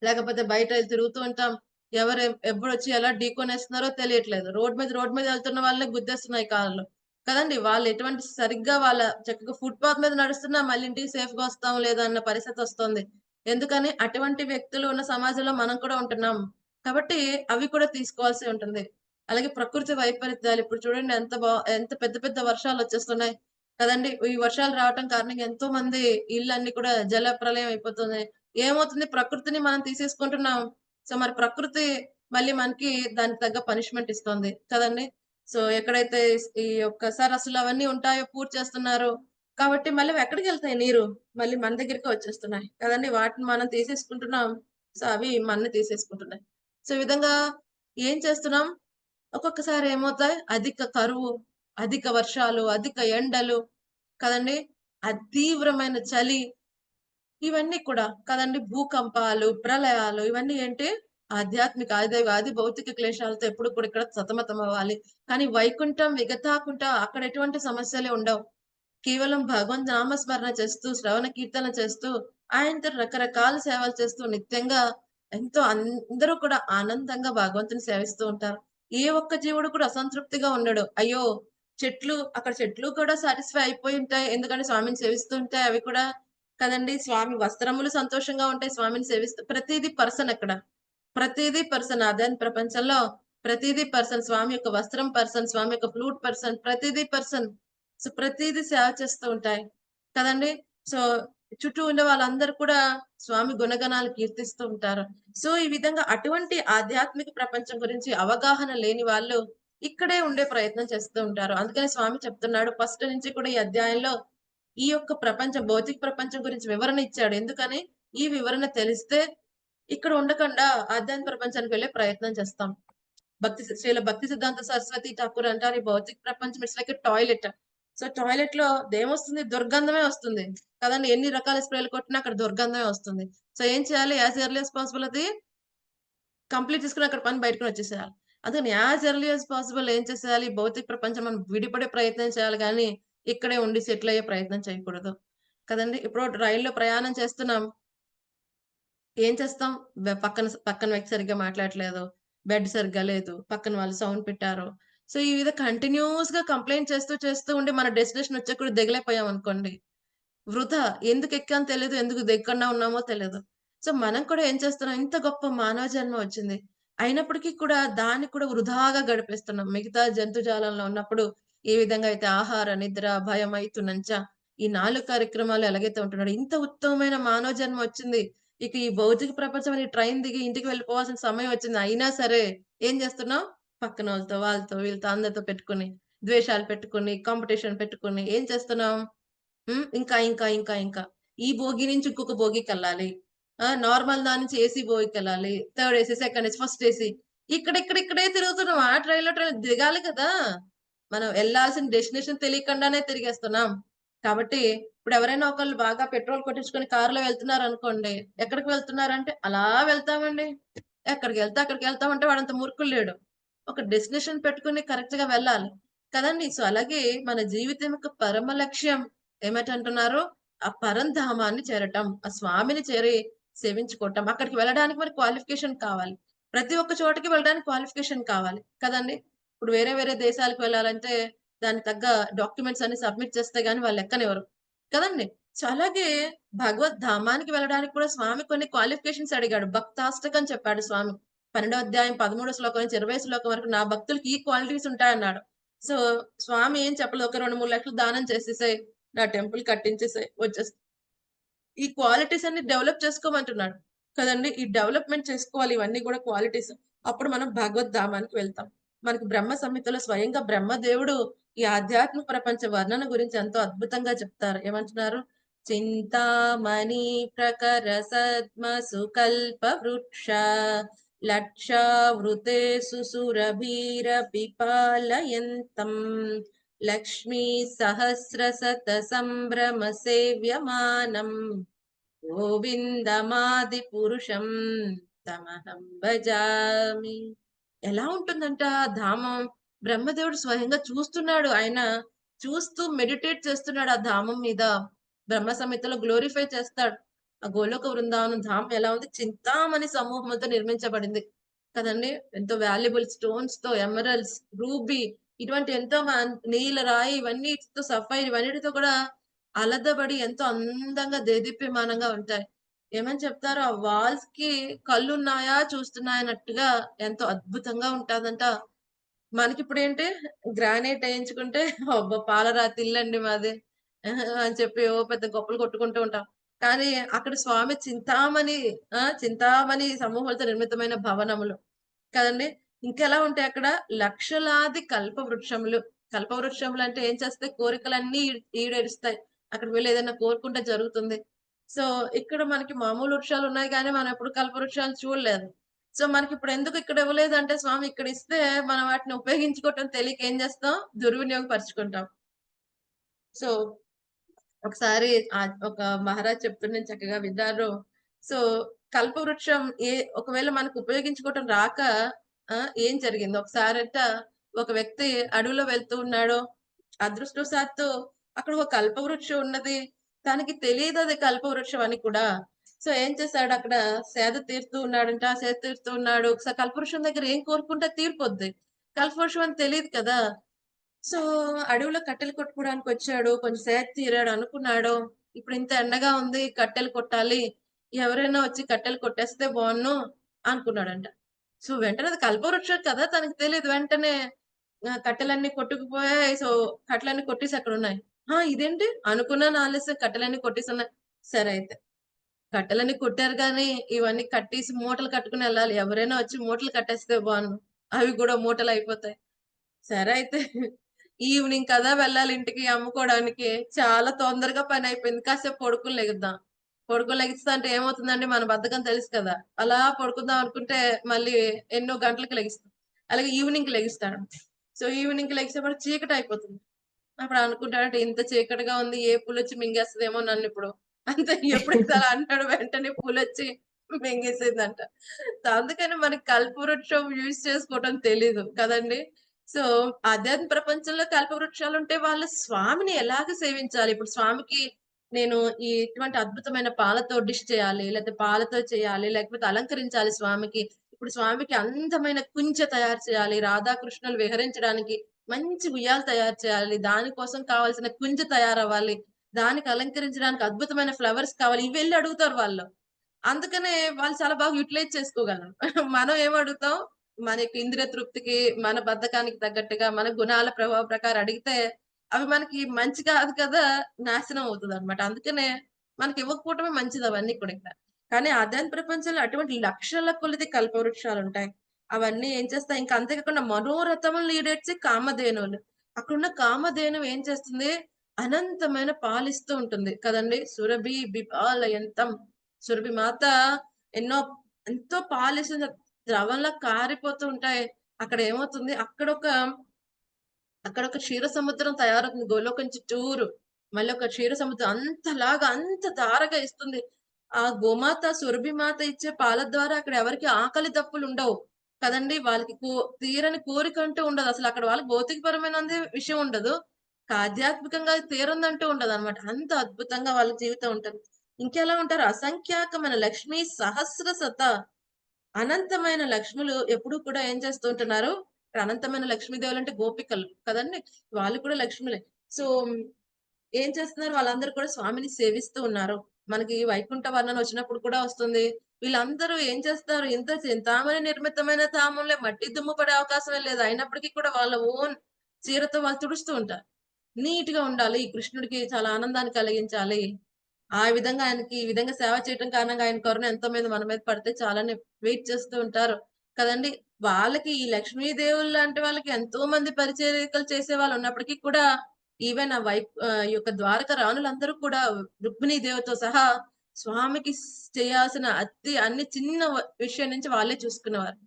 లేకపోతే బయట తిరుగుతూ ఉంటాం. ఎవరు ఎప్పుడొచ్చి ఎలా ఢీకొనేస్తున్నారో తెలియట్లేదు. రోడ్ మీద వెళ్తున్న వాళ్ళనే గుద్దేస్తున్నాయి కార్లు. కదండీ! వాళ్ళు ఎటువంటి సరిగ్గా వాళ్ళ చక్కగా ఫుట్‌పాత్ మీద నడుస్తున్నా మళ్ళీ ఇంటికి సేఫ్‌గా వస్తాం లేదా అన్న పరిస్థితొస్తుంది. ఎందుకని? అటువంటి వ్యక్తులు ఉన్న సమాజంలో మనం కూడా ఉంటున్నాం. కాబట్టి అవి కూడా తీసుకోవాల్సి ఉంటుంది. అలాగే ప్రకృతి వైపరీత్యాలు ఇప్పుడు చూడండి ఎంత పెద్ద పెద్ద వర్షాలొచ్చేస్తున్నాయి. కదండీ! ఈ వర్షాలు రావటం కారణంగా ఎంతో మంది ఇళ్ళన్నీ కూడా జల ప్రళయం అయిపోతున్నాయి. ఏమవుతుంది? ప్రకృతిని మనం తీసేసుకుంటున్నాం. సో, మరి ప్రకృతి మళ్ళీ మనకి దానికి తగ్గ పనిష్మెంట్ ఇస్తోంది. కదండీ! సో, ఎక్కడైతే ఈ యొక్క సరస్సులు అవన్నీ ఉంటాయో పూడ్చేస్తున్నారు. కాబట్టి మళ్ళీ అవెక్కడికెళ్తాయి నీరు? మళ్ళీ మన దగ్గరికే వచ్చేస్తున్నాయి. కదండీ! వాటిని మనం తీసేసుకుంటున్నాం. సో, అవి మనని తీసేసుకుంటున్నాయి. సో, ఈ విధంగా ఏం చేస్తున్నాం? ఒక్కొక్కసారి ఏమవుతాయి? అధిక కరువు, అధిక వర్షాలు, అధిక ఎండలు కదండి. తీవ్రమైన చలి ఇవన్నీ కూడా కదండీ. భూకంపాలు, ప్రళయాలు ఇవన్నీ ఏంటి ఆధ్యాత్మిక, ఆది భౌతిక క్లేశాలతో ఎప్పుడు కూడా ఇక్కడ సతమతం అవ్వాలి. కానీ వైకుంఠం, విగతాకుంట అక్కడ ఎటువంటి సమస్యలే ఉండవు. కేవలం భగవంతు నామస్మరణ చేస్తూ, శ్రవణ కీర్తన చేస్తూ, ఆయనతో రకరకాల సేవలు చేస్తూ నిత్యంగా ఎంతో అందరూ కూడా ఆనందంగా భగవంతుని సేవిస్తూ ఉంటారు. ఏ ఒక్క జీవుడు కూడా అసంతృప్తిగా ఉండడు. అయ్యో! అక్కడ చెట్లు కూడా సాటిస్ఫై అయిపోయి ఉంటాయి. ఎందుకంటే స్వామిని సేవిస్తూ ఉంటే అవి కూడా కదండీ! స్వామి వస్త్రములు సంతోషంగా ఉంటాయి. స్వామిని సేవిస్తూ ప్రతీదీ పర్సన్ అక్కడ. ప్రతీదీ పర్సన్. ఆధ్యాత్మిక ప్రపంచంలో ప్రతీదీ పర్సన్. స్వామి యొక్క వస్త్రం పర్సన్. స్వామి యొక్క ఫ్లూట్ పర్సన్. ప్రతీదీ పర్సన్. సో, ప్రతీదీ సేవ చేస్తూ ఉంటాయి. కదండీ! సో, చుట్టూ ఉన్న వాళ్ళందరూ కూడా స్వామి గుణగణాలు కీర్తిస్తూ ఉంటారు. సో, ఈ విధంగా అటువంటి ఆధ్యాత్మిక ప్రపంచం గురించి అవగాహన లేని వాళ్ళు ఇక్కడే ఉండే ప్రయత్నం చేస్తూ ఉంటారు. అందుకని స్వామి చెప్తున్నాడు ఫస్ట్ నుంచి కూడా ఈ అధ్యాయంలో ఈ యొక్క ప్రపంచం, భౌతిక ప్రపంచం గురించి వివరణ ఇచ్చాడు. ఎందుకని? ఈ వివరణ తెలిస్తే ఇక్కడ ఉండకుండా ఆధ్యాత్మిక ప్రపంచానికి వెళ్ళే ప్రయత్నం చేస్తాం. భక్తి సిద్ధాంత సరస్వతి ఠాకూర్ అంటారు, "ఈ భౌతిక ప్రపంచం it's like a toilet." So, టాయిలెట్‌లో దేమొస్తుంది? దుర్గంధమే వస్తుంది. కదండీ! ఎన్ని రకాల స్ప్రేలు కొట్టినా అక్కడ దుర్గంధమే వస్తుంది. సో, ఏం చేయాలి? యాస్ ఎర్లీ యాస్ పాసిబుల్ అది కంప్లీట్ చేసుకొని అక్కడ పని బయటకొని వచ్చేసేయాలి. అందుకని యాస్ ఎర్లీ యాస్ పాసిబుల్ ఏం చేసేయాలి? భౌతిక ప్రపంచం మనం విడిపడే ప్రయత్నం చేయాలి గానీ, ఇక్కడే ఉండి సెటిల్ అయ్యే ప్రయత్నం చేయకూడదు. కదండీ! ఇప్పుడు రైల్లో ప్రయాణం చేస్తున్నాం. ఏం చేస్తాం? పక్కన వ్యక్తి సరిగ్గా మాట్లాడట్లేదు. బెడ్ సరిగ్గా లేదు. పక్కన వాళ్ళు సౌండ్ పెట్టారు. సో, ఈ విధంగా కంటిన్యూయస్‌గా కంప్లెయింట్ చేస్తూ ఉండి మన డెస్టినేషన్ వచ్చాక కూడా దిగలేకపోయామనుకోండి. వృధా. ఎందుకెక్కామో తెలీదు. ఎందుకు దిగకుండా ఉన్నామో తెలీదు. సో, మనం కూడా ఏం చేస్తున్నాం? ఇంత గొప్ప మానవ జన్మ వచ్చింది. అయినప్పటికీ కూడా దాన్ని కూడా వృధాగా గడిపేస్తున్నాం. మిగతా జంతుజాలంలో ఉన్నప్పుడు ఏ విధంగా అయితే ఆహార, నిద్ర, భయం, మైథునంచ ఈ 4 కార్యక్రమాలు ఎలాగైతే ఉంటున్నాడో ఇంత ఉత్తమమైన మానవ జన్మ వచ్చింది. ఇక ఈ భౌతిక ప్రపంచం అనే ట్రైన్ దిగి ఇంటికి వెళ్ళిపోవాల్సిన సమయం వచ్చింది. అయినా సరే ఏం చేస్తున్నాం? పక్కనోళ్ళతో, వాళ్ళతో, వీళ్ళతో అందరితో పెట్టుకొని, ద్వేషాలు పెట్టుకొని, కాంపిటీషన్ పెట్టుకొని ఏం చేస్తున్నాం? ఇంకా. ఈ బోగి నుంచి ఇంకొక బోగికెళ్ళాలి. నార్మల్ దాని నుంచి ఏసీ బోగికెళ్ళాలి. Third AC, second AC, first AC. ఇక్కడే తిరుగుతున్నాం. ఆ ట్రైన్ దిగాలి కదా! మనం ఎళ్ళాల్సిన డెస్టినేషన్ తెలియకుండానే తిరిగేస్తున్నాం. కాబట్టి ఇప్పుడు ఎవరైనా ఒకళ్ళు బాగా పెట్రోల్ కొట్టించుకొని కార్‌లో వెళ్తున్నారనుకోండి. ఎక్కడికి వెళ్తున్నారంటే అలా వెళ్తామండి. ఎక్కడికెళ్తే అక్కడికెళ్తాం అంటే వాడంత మూర్ఖుడు లేడు. ఒక డెస్టినేషన్ పెట్టుకొని కరెక్ట్‌గా వెళ్ళాలి. కదండీ! సో, అలాగే మన జీవితం యొక్క పరమ లక్ష్యం ఏమిటంటున్నారు? ఆ పరంధామాన్ని చేరటం. ఆ స్వామిని చేరి సేవించుకోవటం. అక్కడికి వెళ్ళడానికి మనకి క్వాలిఫికేషన్ కావాలి. ప్రతి ఒక్క చోటకి వెళ్ళడానికి క్వాలిఫికేషన్ కావాలి. కదండీ! ఇప్పుడు వేరే దేశాలకు వెళ్ళాలంటే దానికి తగ్గ డాక్యుమెంట్స్ అన్ని సబ్మిట్ చేస్తే గాని వాళ్ళు ఎక్కనివ్వరు. కదండీ! సో, అలాగే భగవద్ ధామానికి వెళ్ళడానికి కూడా స్వామి కొన్ని క్వాలిఫికేషన్స్ అడిగాడు. భక్తాష్టకం చెప్పాడు స్వామి. 12వ అధ్యాయం 13 శ్లోకం నుంచి 20 శ్లోకం వరకు నా భక్తులకి ఈ క్వాలిటీస్ ఉంటాయన్నాడు. సో, స్వామి ఏం చెప్పలేదు. ఒక 2, 3 లక్షలు దానం చేసేసేయి. నా టెంపుల్ కట్టించేసేయి వచ్చేస్తా. ఈ క్వాలిటీస్ అన్ని డెవలప్ చేసుకోమంటున్నాడు. కదండీ! ఈ డెవలప్‌మెంట్ చేసుకోవాలి ఇవన్నీ కూడా క్వాలిటీస్. అప్పుడు మనం భగవద్ధామానికి వెళ్తాం. మనకి బ్రహ్మ సంహితలో స్వయంగా బ్రహ్మదేవుడు ఈ ఆధ్యాత్మిక ప్రపంచ వర్ణన గురించి ఎంతో అద్భుతంగా చెప్తారు. ఏమంటున్నారు? చింతామణి ప్రకర సద్మసు కల్ప వృక్ష లక్షావృతేషు సురభీరపి పాలయంతం లక్ష్మీ సహస్రశత సంభ్రమ సేవ్యమానం గోవిందమాది పురుషం తమహం భజామి. ఎలా ఉంటుందంట ఆ ధామం? బ్రహ్మదేవుడు స్వయంగా చూస్తున్నాడు. ఆయన చూస్తూ మెడిటేట్ చేస్తున్నాడు ఆ ధామం మీద. బ్రహ్మ సంహితలో గ్లోరిఫై చేస్తాడు. ఆ గోలోక వృందావనం ధామం ఎలా ఉంది? చింతామణి సమూహంతో నిర్మించబడింది. కదండీ! ఎంతో వాల్యుబుల్ స్టోన్స్‌తో, ఎమరల్డ్స్, రూబీ ఇటువంటి ఎంతో నీల రాయి ఇవన్నిటితో సఫైర్ ఇవన్నిటితో కూడా అలదబడి ఎంతో అందంగా దేదీప్యమానంగా ఉంటాయి. ఏమని చెప్తారు? ఆ వాల్స్‌కి కళ్ళున్నాయా చూస్తున్నాయన్నట్టుగా ఎంతో అద్భుతంగా ఉంటాదంట. మనకిప్పుడేంటి గ్రానైట్ ఏయించుకుంటే అబ్బా! పాలరాతి ఇల్లండి మాది. అని చెప్పి ఓ పెద్ద గొప్పలు కొట్టుకుంటూ ఉంటాం. కానీ అక్కడ స్వామి చింతామణి సమూహాలతో నిర్మితమైన భవనములు. కదండీ! ఇంకెలా ఉంటాయి అక్కడ లక్షలాది కల్పవృక్షములు. కల్పవృక్షములంటే ఏం చేస్తాయి? కోరికలన్నీ ఈడేరుస్తాయి. అక్కడికి వెళ్లి ఏదైనా కోరుకుంటే జరుగుతుంది. సో, ఇక్కడ మనకి మామూలు వృక్షాలున్నాయి గానీ, మనం ఎప్పుడు కల్పవృక్షాలు చూడలేదు. సో, మనకిప్పుడు ఎందుకు ఇక్కడ ఇవ్వలేదంటే, స్వామి ఇక్కడిస్తే మనం వాటిని ఉపయోగించుకోవటం తెలియక ఏం చేస్తాం? దుర్వినియోగపరుచుకుంటాం. సో, ఒకసారి ఒక మహారాజ్ చెప్తుంటే చక్కగా విన్నారు. సో, కల్పవృక్షం ఒకవేళ మనకు ఉపయోగించుకోవటం రాక ఏం జరిగింది? ఒకసారట ఒక వ్యక్తి అడవిలో వెళ్తూ ఉన్నాడు. అదృష్టవశాత్తు అక్కడ ఒక కల్పవృక్షం ఉన్నది. తనకి తెలీదది కల్పవృక్షం అని కూడా. సో, ఏం చేశాడు అక్కడ సేద తీరుతూ ఉన్నాడంట. సేద తీరుతూ ఉన్నాడు. ఒకసారి కల్పవృక్షం దగ్గర ఏం కోరుకుంటే తీరిపోద్ది. కల్పవృక్షం అని తెలీదు కదా! సో, అడవిలో కట్టెలు కొట్టుకోవడానికొచ్చాడు. కొంచెం సేద తీరాడు అనుకున్నాడు. ఇప్పుడు ఇంత ఎండగా ఉంది. కట్టెలు కొట్టాలి. ఎవరైనా వచ్చి కట్టెలు కొట్టేస్తే బావున్ను అనుకున్నాడంట. సో, వెంటనే అది కల్పవృక్షం కదా! తనకి తెలీదు. వెంటనే కట్టెలన్నీ కొట్టుకుపోయాయి. సో, కట్టెలన్నీ కొట్టేసి అక్కడున్నాయి. ఇదేంటి అనుకున్నాను ఆలస్యం కట్టెలన్నీ కొట్టేసున్నాయి. సరే అయితే. కట్టెలన్నీ కొట్టారు గానీ, ఇవన్నీ కట్టేసి మూటలు కట్టుకొని ఎళ్ళాలి. ఎవరైనా వచ్చి మూటలు కట్టేస్తే బావున్ను. అవి గూడా మూటలయిపోతాయి. సరే అయితే ఈవినింగ్ కదా వెళ్ళాలి ఇంటికి అమ్ముకోవడానికి. చాలా తొందరగా పనయిపోయింది. కాసేపు పడుకొని లెగుద్దాం. పడుకొని లెగిస్తా అంటే ఏమవుతుందండి మన బద్ధకం తెలుసు కదా! అలా పడుకుందాం అనుకుంటే మళ్ళీ ఎన్నో గంటలకి లెగిస్తాం. అలాగే ఈవినింగ్‌కి లెగిస్తాడు. సో, ఈవినింగ్‌కి లెగిసేప్పటికి చీకటయిపోతుంది. అప్పుడు అనుకుంటాడంట ఇంత చీకటిగా ఉంది ఏ పులొచ్చి మింగేస్తదేమో నన్నిప్పుడు. అంతే ఎప్పుడైతే అలా అంటాడో వెంటనే పులొచ్చి మింగేసిందంట. సో, అందుకని మనకి కల్పవృక్షం యూజ్ చేసుకోవటం తెలీదు కదండీ! సో, ఆధ్యాత్మిక ప్రపంచంలో కల్పవృక్షాలుంటే వాళ్ళ స్వామిని ఎలాగ సేవించాలి? ఇప్పుడు స్వామికి నేను ఇటువంటి అద్భుతమైన పాలతో డిష్ చేయాలి, లేకపోతే పాలతో చేయాలి, లేకపోతే అలంకరించాలి స్వామికి. ఇప్పుడు స్వామికి అందమైన కుంచె తయారు చేయాలి. రాధాకృష్ణులు విహరించడానికి మంచి ఉయ్యాల తయారు చేయాలి. దానికోసం కావాల్సిన కుంచె తయారవ్వాలి. దానికి అలంకరించడానికి అద్భుతమైన ఫ్లవర్స్ కావాలి. ఇవెళ్లి అడుగుతారు వాళ్ళు. అందుకనే వాళ్ళు చాలా బాగా యుటిలైజ్ చేసుకోగలరు. మనం ఏమడుగుతాం, మన యొక్క ఇంద్రియ తృప్తికి, మన బద్ధకానికి తగ్గట్టుగా, మన గుణాల ప్రభావం ప్రకారం అడిగితే, అవి మనకి మంచి కాదు కదా! నాశనం అవుతదనమాట. అందుకనే మనకివ్వకపోవటమే మంచిది అవన్నీ కూడా ఇంకా. కానీ ఆధ్యాత్మిక ప్రపంచంలో అటువంటి లక్షల కొలది కల్పవృక్షాలుంటాయి. అవన్నీ ఏం చేస్తాయి, ఇంకా అంతే కాకుండా మనోరథములను ఈడేర్చే కామధేనువులు. అక్కడున్న కామధేనువు ఏం చేస్తుంది, అనంతమైన పాలిస్తూ ఉంటుంది కదండీ! సురభి బిపాలయంతం. సురభి మాత ఎన్నో ఎంతో పాలిస్తుంది. ద్రవంలా కారిపోతూ ఉంటాయి. అక్కడ ఏమవుతుంది అక్కడొక క్షీర సముద్రం తయారవుతుంది గోలోకం చుట్టూరు. మళ్ళీ ఒక క్షీర సముద్రం అంతలాగా అంత ధారగా ఇస్తుంది. ఆ గోమాత, సురభి మాత ఇచ్చే పాల ద్వారా అక్కడ ఎవరికీ ఆకలి దప్పులుండవు. కదండీ! వాళ్ళకి తీరని కోరికంటూ ఉండదు. అసలక్కడ వాళ్ళకి భౌతికపరమైనంది విషయం ఉండదు. ఆధ్యాత్మికంగా తీరందంటూ ఉండదనమాట. అంత అద్భుతంగా వాళ్ళ జీవితం ఉంటది. ఇంకెలా ఉంటారు అసంఖ్యాకమైన లక్ష్మీ సహస్ర శత అనంతమైన లక్ష్ములు ఎప్పుడూ కూడా ఏం చేస్తూ ఉంటున్నారు, ఇక్కడ అనంతమైన లక్ష్మీదేవులంటే గోపికలు కదండీ! వాళ్ళు కూడా లక్ష్ములే. సో, ఏం చేస్తున్నారు వాళ్ళందరూ కూడా స్వామిని సేవిస్తూ ఉన్నారు. మనకి వైకుంఠ వర్ణన వచ్చినప్పుడు కూడా వస్తుంది. వీళ్ళందరూ ఏం చేస్తారు ఇంత చింతామణి నిర్మితమైన ధామంలో మట్టి దుమ్ము పడే అవకాశమే లేదు. అయినప్పటికీ కూడా వాళ్ళ ఓన్ చీరతో వాళ్ళు తుడుస్తూ ఉంటారు. నీట్‌గా ఉండాలి. ఈ కృష్ణుడికి చాలా ఆనందాన్ని కలిగించాలి. ఆ విధంగా ఆయనకి ఈ విధంగా సేవ చేయటం కారణంగా ఆయన కరుణ ఎంతో మీద మన మీద పడితే చాలని వెయిట్ చేస్తూ ఉంటారు. కదండీ! వాళ్ళకి ఈ లక్ష్మీదేవుల్లాంటి వాళ్ళకి ఎంతో మంది పరిచారికలు చేసేవాళ్ళు ఉన్నప్పటికీ కూడా ఈవెన్ ఈ యొక్క ద్వారక రాణులందరూ కూడా రుక్మిణీ దేవితో సహా స్వామికి చేయాల్సిన అన్ని చిన్న విషయం నుంచి వాళ్ళే చూసుకునేవారు.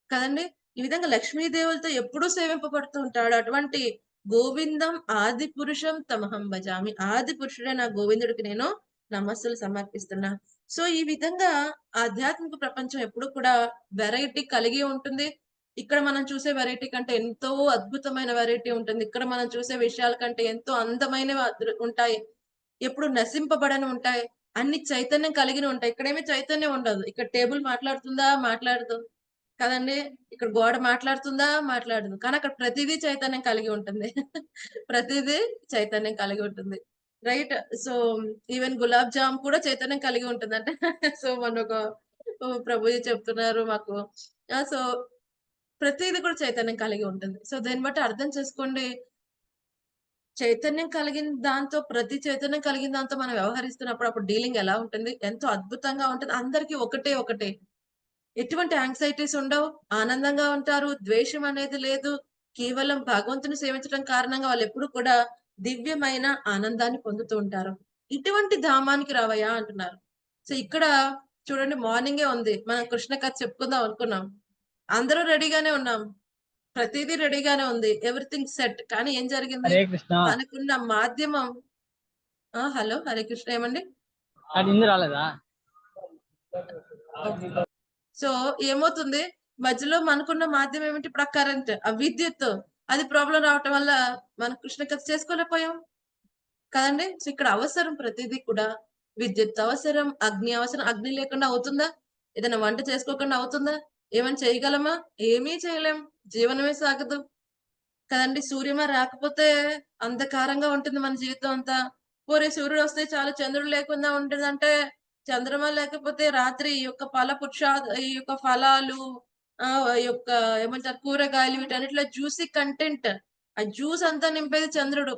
కదండీ! ఈ విధంగా లక్ష్మీదేవులతో ఎప్పుడూ సేవింపబడుతూ ఉంటాడు. అటువంటి గోవిందం ఆది పురుషం తమహం భజామి. ఆది పురుషుడైన గోవిందుడికి నేను నమస్సులు సమర్పిస్తున్నా. సో, ఈ విధంగా ఆధ్యాత్మిక ప్రపంచం ఎప్పుడు కూడా వెరైటీ కలిగి ఉంటుంది. ఇక్కడ మనం చూసే వెరైటీ కంటే ఎంతో అద్భుతమైన వెరైటీ ఉంటుంది. ఇక్కడ మనం చూసే విషయాల కంటే ఎంతో అందమైనవి ఉంటాయి. ఎప్పుడు నశింపబడని ఉంటాయి. అన్ని చైతన్యం కలిగినవి ఉంటాయి. ఇక్కడేమి చైతన్యం ఉండదు. ఇక్కడ టేబుల్ మాట్లాడుతుందా? మాట్లాడదు. కదండీ! ఇక్కడ గోడ మాట్లాడుతుందా? మాట్లాడదు. కానీ అక్కడ ప్రతీదీ చైతన్యం కలిగి ఉంటుంది. ప్రతీదీ చైతన్యం కలిగి ఉంటుంది. Right. So, even gulab jam కూడా చైతన్యం కలిగి ఉంటుందంట. సో, మొన్నొక ప్రభుజీ చెప్తున్నారు మాకు. సో, ప్రతీది కూడా చైతన్యం కలిగి ఉంటుంది. సో, దీన్ని బట్టి అర్థం చేసుకోండి. చైతన్యం కలిగిన దాంతో ప్రతి చైతన్యం కలిగిన దాంతో మనం వ్యవహరిస్తున్నప్పుడు అప్పుడు డీలింగ్ ఎలా ఉంటుంది? ఎంతో అద్భుతంగా ఉంటుంది. అందరికి ఒకటే. ఎటువంటి యాంక్సైటీస్ ఉండవు. ఆనందంగా ఉంటారు. ద్వేషం అనేది లేదు. కేవలం భగవంతుని సేవించడం కారణంగా వాళ్ళెప్పుడు కూడా దివ్యమైన ఆనందాన్ని పొందుతూ ఉంటారు. ఇటువంటి ధామానికి రావయ్యా అంటున్నారు. సో, ఇక్కడ చూడండి మార్నింగే ఉంది. మనం కృష్ణ కథ చెప్పుకుందాం అనుకున్నాం. అందరూ రెడీగానే ఉన్నాం. ప్రతీదీ రెడీగానే ఉంది. Everything set. కానీ ఏం జరిగింది? హరే కృష్ణ. మనకున్న మాధ్యమం హలో హరే కృష్ణ ఏమండి? అది ఇందు రాలేదా? ఓకే. సో ఏమవుతుంది మధ్యలో మనకున్న మాధ్యమం ఏమిటి? ఇప్పుడు ఆ కరెంట్, ఆ విద్యుత్ అది ప్రాబ్లం రావటం వల్ల మనం కృష్ణ కథ చేసుకోలేకపోయాం కదండి. సో ఇక్కడ అవసరం ప్రతిదీ కూడా. విద్యుత్ అవసరం, అగ్ని అవసరం. అగ్ని లేకుండా అవుతుందా? ఏదైనా వంట చేసుకోకుండా అవుతుందా? ఏమైనా చేయగలమా? ఏమీ చేయలేం. జీవనమే సాగదు కదండి. సూర్యమ రాకపోతే అంధకారంగా ఉంటుంది మన జీవితం అంతా. పోనీ సూర్యుడు వస్తే చాలు, చంద్రుడు లేకుండా ఉంటదంటే, చంద్రమ లేకపోతే రాత్రి ఈ యొక్క ఈ యొక్క ఫలాలు, ఈ యొక్క ఏమంటారు కూరగాయలు వీటన్నిటిలో జ్యూసీ కంటెంట్, ఆ జ్యూస్ అంతా నింపేది చంద్రుడు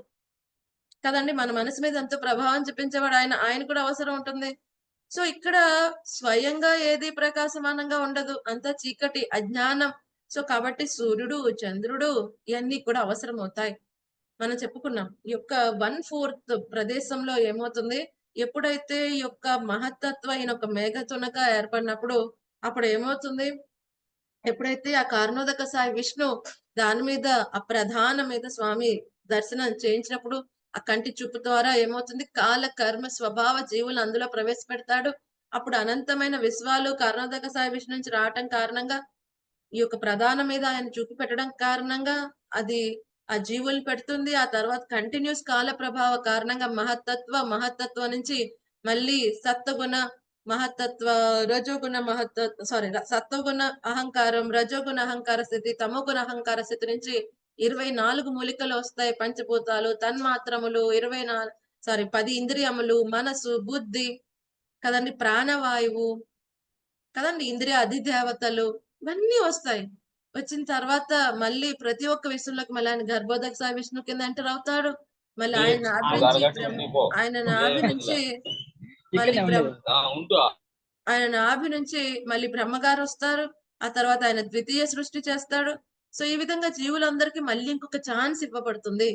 కదండీ. మన మనసు మీద ఎంతో ప్రభావం చూపించేవాడు ఆయన. ఆయన కూడా అవసరం ఉంటుంది. సో ఇక్కడ స్వయంగా ఏది ప్రకాశమానంగా ఉండదు. అంతా చీకటి, అజ్ఞానం. సో కాబట్టి సూర్యుడు, చంద్రుడు ఇయన్నీ కూడా అవసరమవుతాయి. మనం చెప్పుకున్నాం. ఈ యొక్క 1/4 ప్రదేశంలో ఏమవుతుంది? ఎప్పుడైతే ఈ యొక్క మహత్తత్వ ఈయన ఒక మేఘతునక ఏర్పడినప్పుడు అప్పుడు ఏమవుతుంది? ఎప్పుడైతే ఆ కారణోదక సాయి విష్ణు దాని మీద ఆ ప్రధాన మీద స్వామి దర్శనం చేయించినప్పుడు ఆ కంటి చూపు ద్వారా ఏమవుతుంది? కాల కర్మ స్వభావ జీవులు అందులో ప్రవేశపెడతాడు. అప్పుడు అనంతమైన విశ్వాలు కారణోదక సాయి విష్ణు నుంచి రావటం కారణంగా ఈ యొక్క ప్రధానం మీద ఆయన చూపు పెట్టడం కారణంగా అది ఆ జీవులు పెడుతుంది. ఆ తర్వాత కంటిన్యూస్ కాల ప్రభావ కారణంగా మహత్తత్వం నుంచి మళ్ళీ సత్వగుణ మహత్తత్వ, రజోగుణ సత్వగుణ అహంకారం, రజోగుణ అహంకార స్థితి, తమోగుణ అహంకార స్థితి నుంచి 24 మూలికలు వస్తాయి. పంచభూతాలు, తన్మాత్రములు, 10 ఇంద్రియములు, మనసు, బుద్ధి కదండి, ప్రాణవాయువు కదండి, ఇంద్రియ అధిదేవతలు ఇవన్నీ వస్తాయి. వచ్చిన తర్వాత మళ్ళీ ప్రతి ఒక్క విషయంలోకి మళ్ళీ ఆయన గర్భోదక సాయి విష్ణు కింద ఎంటర్ అవుతాడు. మళ్ళీ ఆయన నాభి నుంచి ఆయన నాభి నుంచి మళ్ళీ ఆయన నాభి నుంచి మళ్ళీ బ్రహ్మగారు వస్తారు. ఆ తర్వాత ఆయన ద్వితీయ సృష్టి చేస్తాడు. సో ఈ విధంగా జీవులందరికీ మళ్ళీ ఇంకొక ఛాన్స్ ఇవ్వబడుతుంది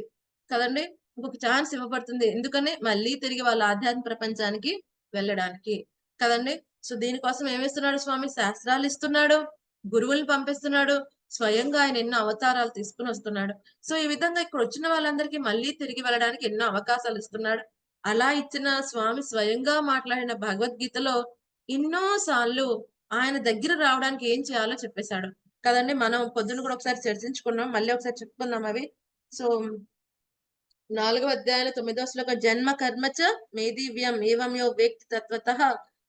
కదండి. ఇంకొక ఛాన్స్ ఇవ్వబడుతుంది. ఎందుకని? మళ్ళీ తిరిగి వాళ్ళ ఆధ్యాత్మిక ప్రపంచానికి వెళ్ళడానికి కదండి. సో దీనికోసం ఏమిస్తున్నాడు స్వామి? శాస్త్రాలు ఇస్తున్నాడు, గురువుల్ని పంపిస్తున్నాడు, స్వయంగా ఆయన ఎన్నో అవతారాలు తీసుకుని వస్తున్నాడు. సో ఈ విధంగా ఇక్కడ వచ్చిన వాళ్ళందరికీ మళ్ళీ తిరిగి వెళ్ళడానికి ఎన్నో అవకాశాలు ఇస్తున్నాడు. అలా ఇచ్చిన స్వామి స్వయంగా మాట్లాడిన భగవద్గీతలో ఎన్నో సార్లు ఆయన దగ్గర రావడానికి ఏం చేయాలో చెప్పేశాడు కదండి. మనం పొద్దున కూడా ఒకసారి చర్చించుకున్నాం, మళ్ళీ ఒకసారి చెప్పుకుందాం అవి. సో 4వ అధ్యాయంలో 9వ శ్లోకం, జన్మ కర్మచ మేదివ్యం ఏవం యో వేక్తి తత్వతః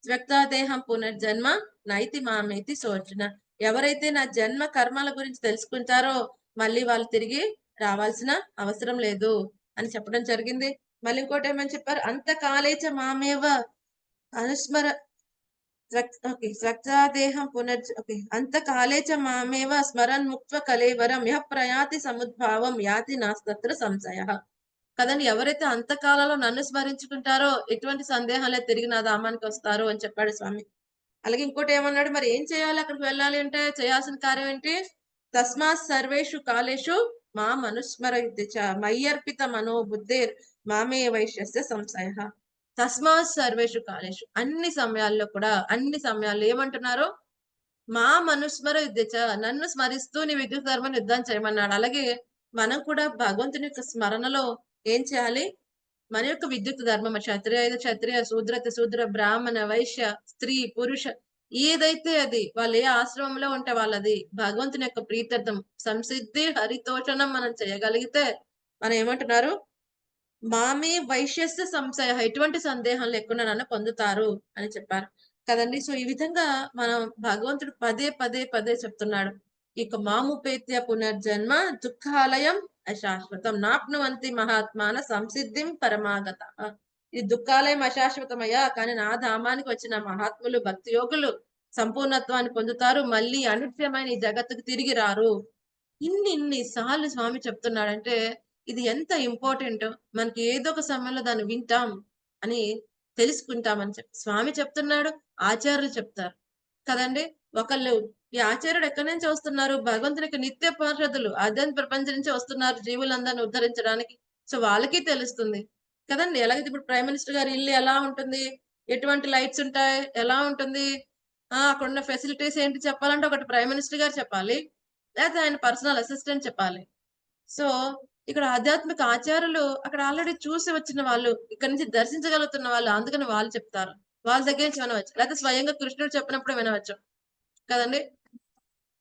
త్యక్తాదేహం పునర్జన్మ నైతి మామేతి సోర్జున. ఎవరైతే నా జన్మ కర్మల గురించి తెలుసుకుంటారో మళ్ళీ వాళ్ళు తిరిగి రావాల్సిన అవసరం లేదు అని చెప్పడం జరిగింది. మళ్ళీ ఇంకోటి ఏమని చెప్పారు? అంతకాలేచ మామేవ అనుస్మర స్వచ్ఛాదేహం అంతకాలేచ మామేవ స్మరన్ ముక్త్వ కలేవరం యః ప్రయాతి సముద్భావం యాతి నాస్తత్ర సంశయః. కదండి, ఎవరైతే అంతకాలంలో నన్ను స్మరించుకుంటారో ఎటువంటి సందేహం లేదు, తిరిగి నా ధామానికి వస్తారు అని చెప్పాడు స్వామి. అలాగే ఇంకోటి ఏమన్నాడు? మరి ఏం చేయాలి? అక్కడికి వెళ్ళాలి అంటే చేయాల్సిన కార్యం ఏంటి? తస్మాత్ సర్వేషు కాలేషు మా మనుస్మర మయ్యర్పిత మనోబుద్ధిర్ మామే వైశ్యస్య సంశయః. తస్మాత్ సర్వేషు కాలేషు, అన్ని సమయాల్లో కూడా, అన్ని సమయాల్లో ఏమంటున్నారు? మా మనుస్మర యుద్ధ, నన్ను స్మరిస్తూ నీ విద్యుత్ ధర్మం యుద్ధం చేయమన్నాడు. అలాగే మనం కూడా భగవంతుని యొక్క స్మరణలో ఏం చేయాలి? మన యొక్క విద్యుత్ ధర్మం క్షత్రియ, శూద్ర, బ్రాహ్మణ, వైశ్య, స్త్రీ, పురుష ఏదైతే అది వాళ్ళు ఏ ఆశ్రమంలో ఉంటే వాళ్ళది భగవంతుని యొక్క ప్రీత్యర్థం సంసిద్ధి హరితోషణం మనం చేయగలిగితే మనం ఏమంటున్నారు? మామే వైశ్యస్య సంశయ, ఎటువంటి సందేహం లేకుండా నన్ను పొందుతారు అని చెప్పారు కదండి. సో ఈ విధంగా మనం భగవంతుడు పదే చెప్తున్నాడు. ఇక మాముపేత్య పునర్జన్మ దుఃఖాలయం అశాశ్వతం నాప్నువంతి మహాత్మాన సంసిద్ధిం పరమాగత. ఈ దుఃఖాలయం అశాశ్వతమయ్యా, కానీ నా ధామానికి వచ్చిన మహాత్ములు, భక్తి యోగులు సంపూర్ణత్వాన్ని పొందుతారు, మళ్ళీ అనిత్యమైన ఈ జగత్తుకు తిరిగి రారు. ఇన్ని సార్లు స్వామి చెప్తున్నాడంటే ఇది ఎంత ఇంపార్టెంట్. మనకి ఏదో ఒక సమయంలో దాన్ని వింటాం అని తెలుసుకుంటామని స్వామి చెప్తున్నాడు, ఆచార్యులు చెప్తారు కదండి. ఒకళ్ళు ఈ ఆచార్యుడు ఎక్కడి నుంచి వస్తున్నారు? భగవంతునికి నిత్య పార్షదులు ఆధ్యాత్మిక ప్రపంచం నుంచి వస్తున్నారు జీవులందరిని ఉద్ధరించడానికి. సో వాళ్ళకి తెలుస్తుంది కదండి. ఎలాగైతే ఇప్పుడు ప్రైమ్ మినిస్టర్ గారి ఇల్లు ఎలా ఉంటుంది, ఎటువంటి లైట్స్ ఉంటాయి, ఎలా ఉంటుంది, అక్కడ ఉన్న ఫెసిలిటీస్ ఏంటి చెప్పాలంటే ఒకటి ప్రైమ్ మినిస్టర్ గారు చెప్పాలి, లేకపోతే ఆయన పర్సనల్ అసిస్టెంట్ చెప్పాలి. సో ఇక్కడ ఆధ్యాత్మిక ఆచారులు అక్కడ ఆల్రెడీ చూసి వచ్చిన వాళ్ళు, ఇక్కడ నుంచి దర్శించగలుగుతున్న వాళ్ళు. అందుకని వాళ్ళు చెప్తారు. వాళ్ళ దగ్గర నుంచి వినవచ్చు. లేకపోతే స్వయంగా కృష్ణుడు చెప్పినప్పుడు వినవచ్చు. కదండీ!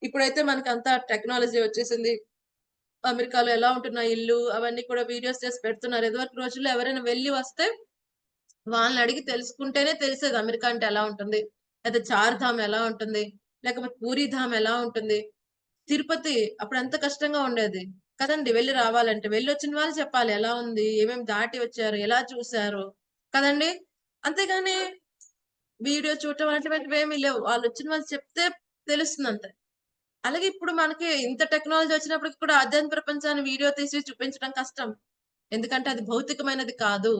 ఇప్పుడైతే మనకంతా టెక్నాలజీ వచ్చేసింది. అమెరికాలో ఎలా ఉంటున్నాయి ఇల్లు అవన్నీ కూడా వీడియోస్ చేసి పెడుతున్నారు. ఇదివరకు రోజుల్లో ఎవరైనా వెళ్లి వస్తే వాళ్ళని అడిగి తెలుసుకుంటేనే తెలిసేది అమెరికా అంటే ఎలా ఉంటుంది. లేకపోతే చార్‌ధామ్ ఎలా ఉంటుంది. లేకపోతే పూరీధామ్ ఎలా ఉంటుంది. తిరుపతి అప్పుడెంత కష్టంగా ఉండేది. కదండీ! వెళ్లి రావాలంటే. వెళ్లొచ్చిన వాళ్ళు చెప్పాలి ఎలా ఉంది? ఏమేమి దాటి వచ్చారు? ఎలా చూసారు? కదండీ! అంతేగాని వీడియో చూడటం అటువంటివేమీ లేవు. వాళ్ళొచ్చిన వాళ్ళు చెప్తే తెలుస్తుందంతే. అలాగే ఇప్పుడు మనకి ఇంత టెక్నాలజీ వచ్చినప్పటికి కూడా ఆధ్యాత్మిక ప్రపంచాన్ని వీడియో తీసి చూపించడం కష్టం. ఎందుకంటే అది భౌతికమైనది కాదు.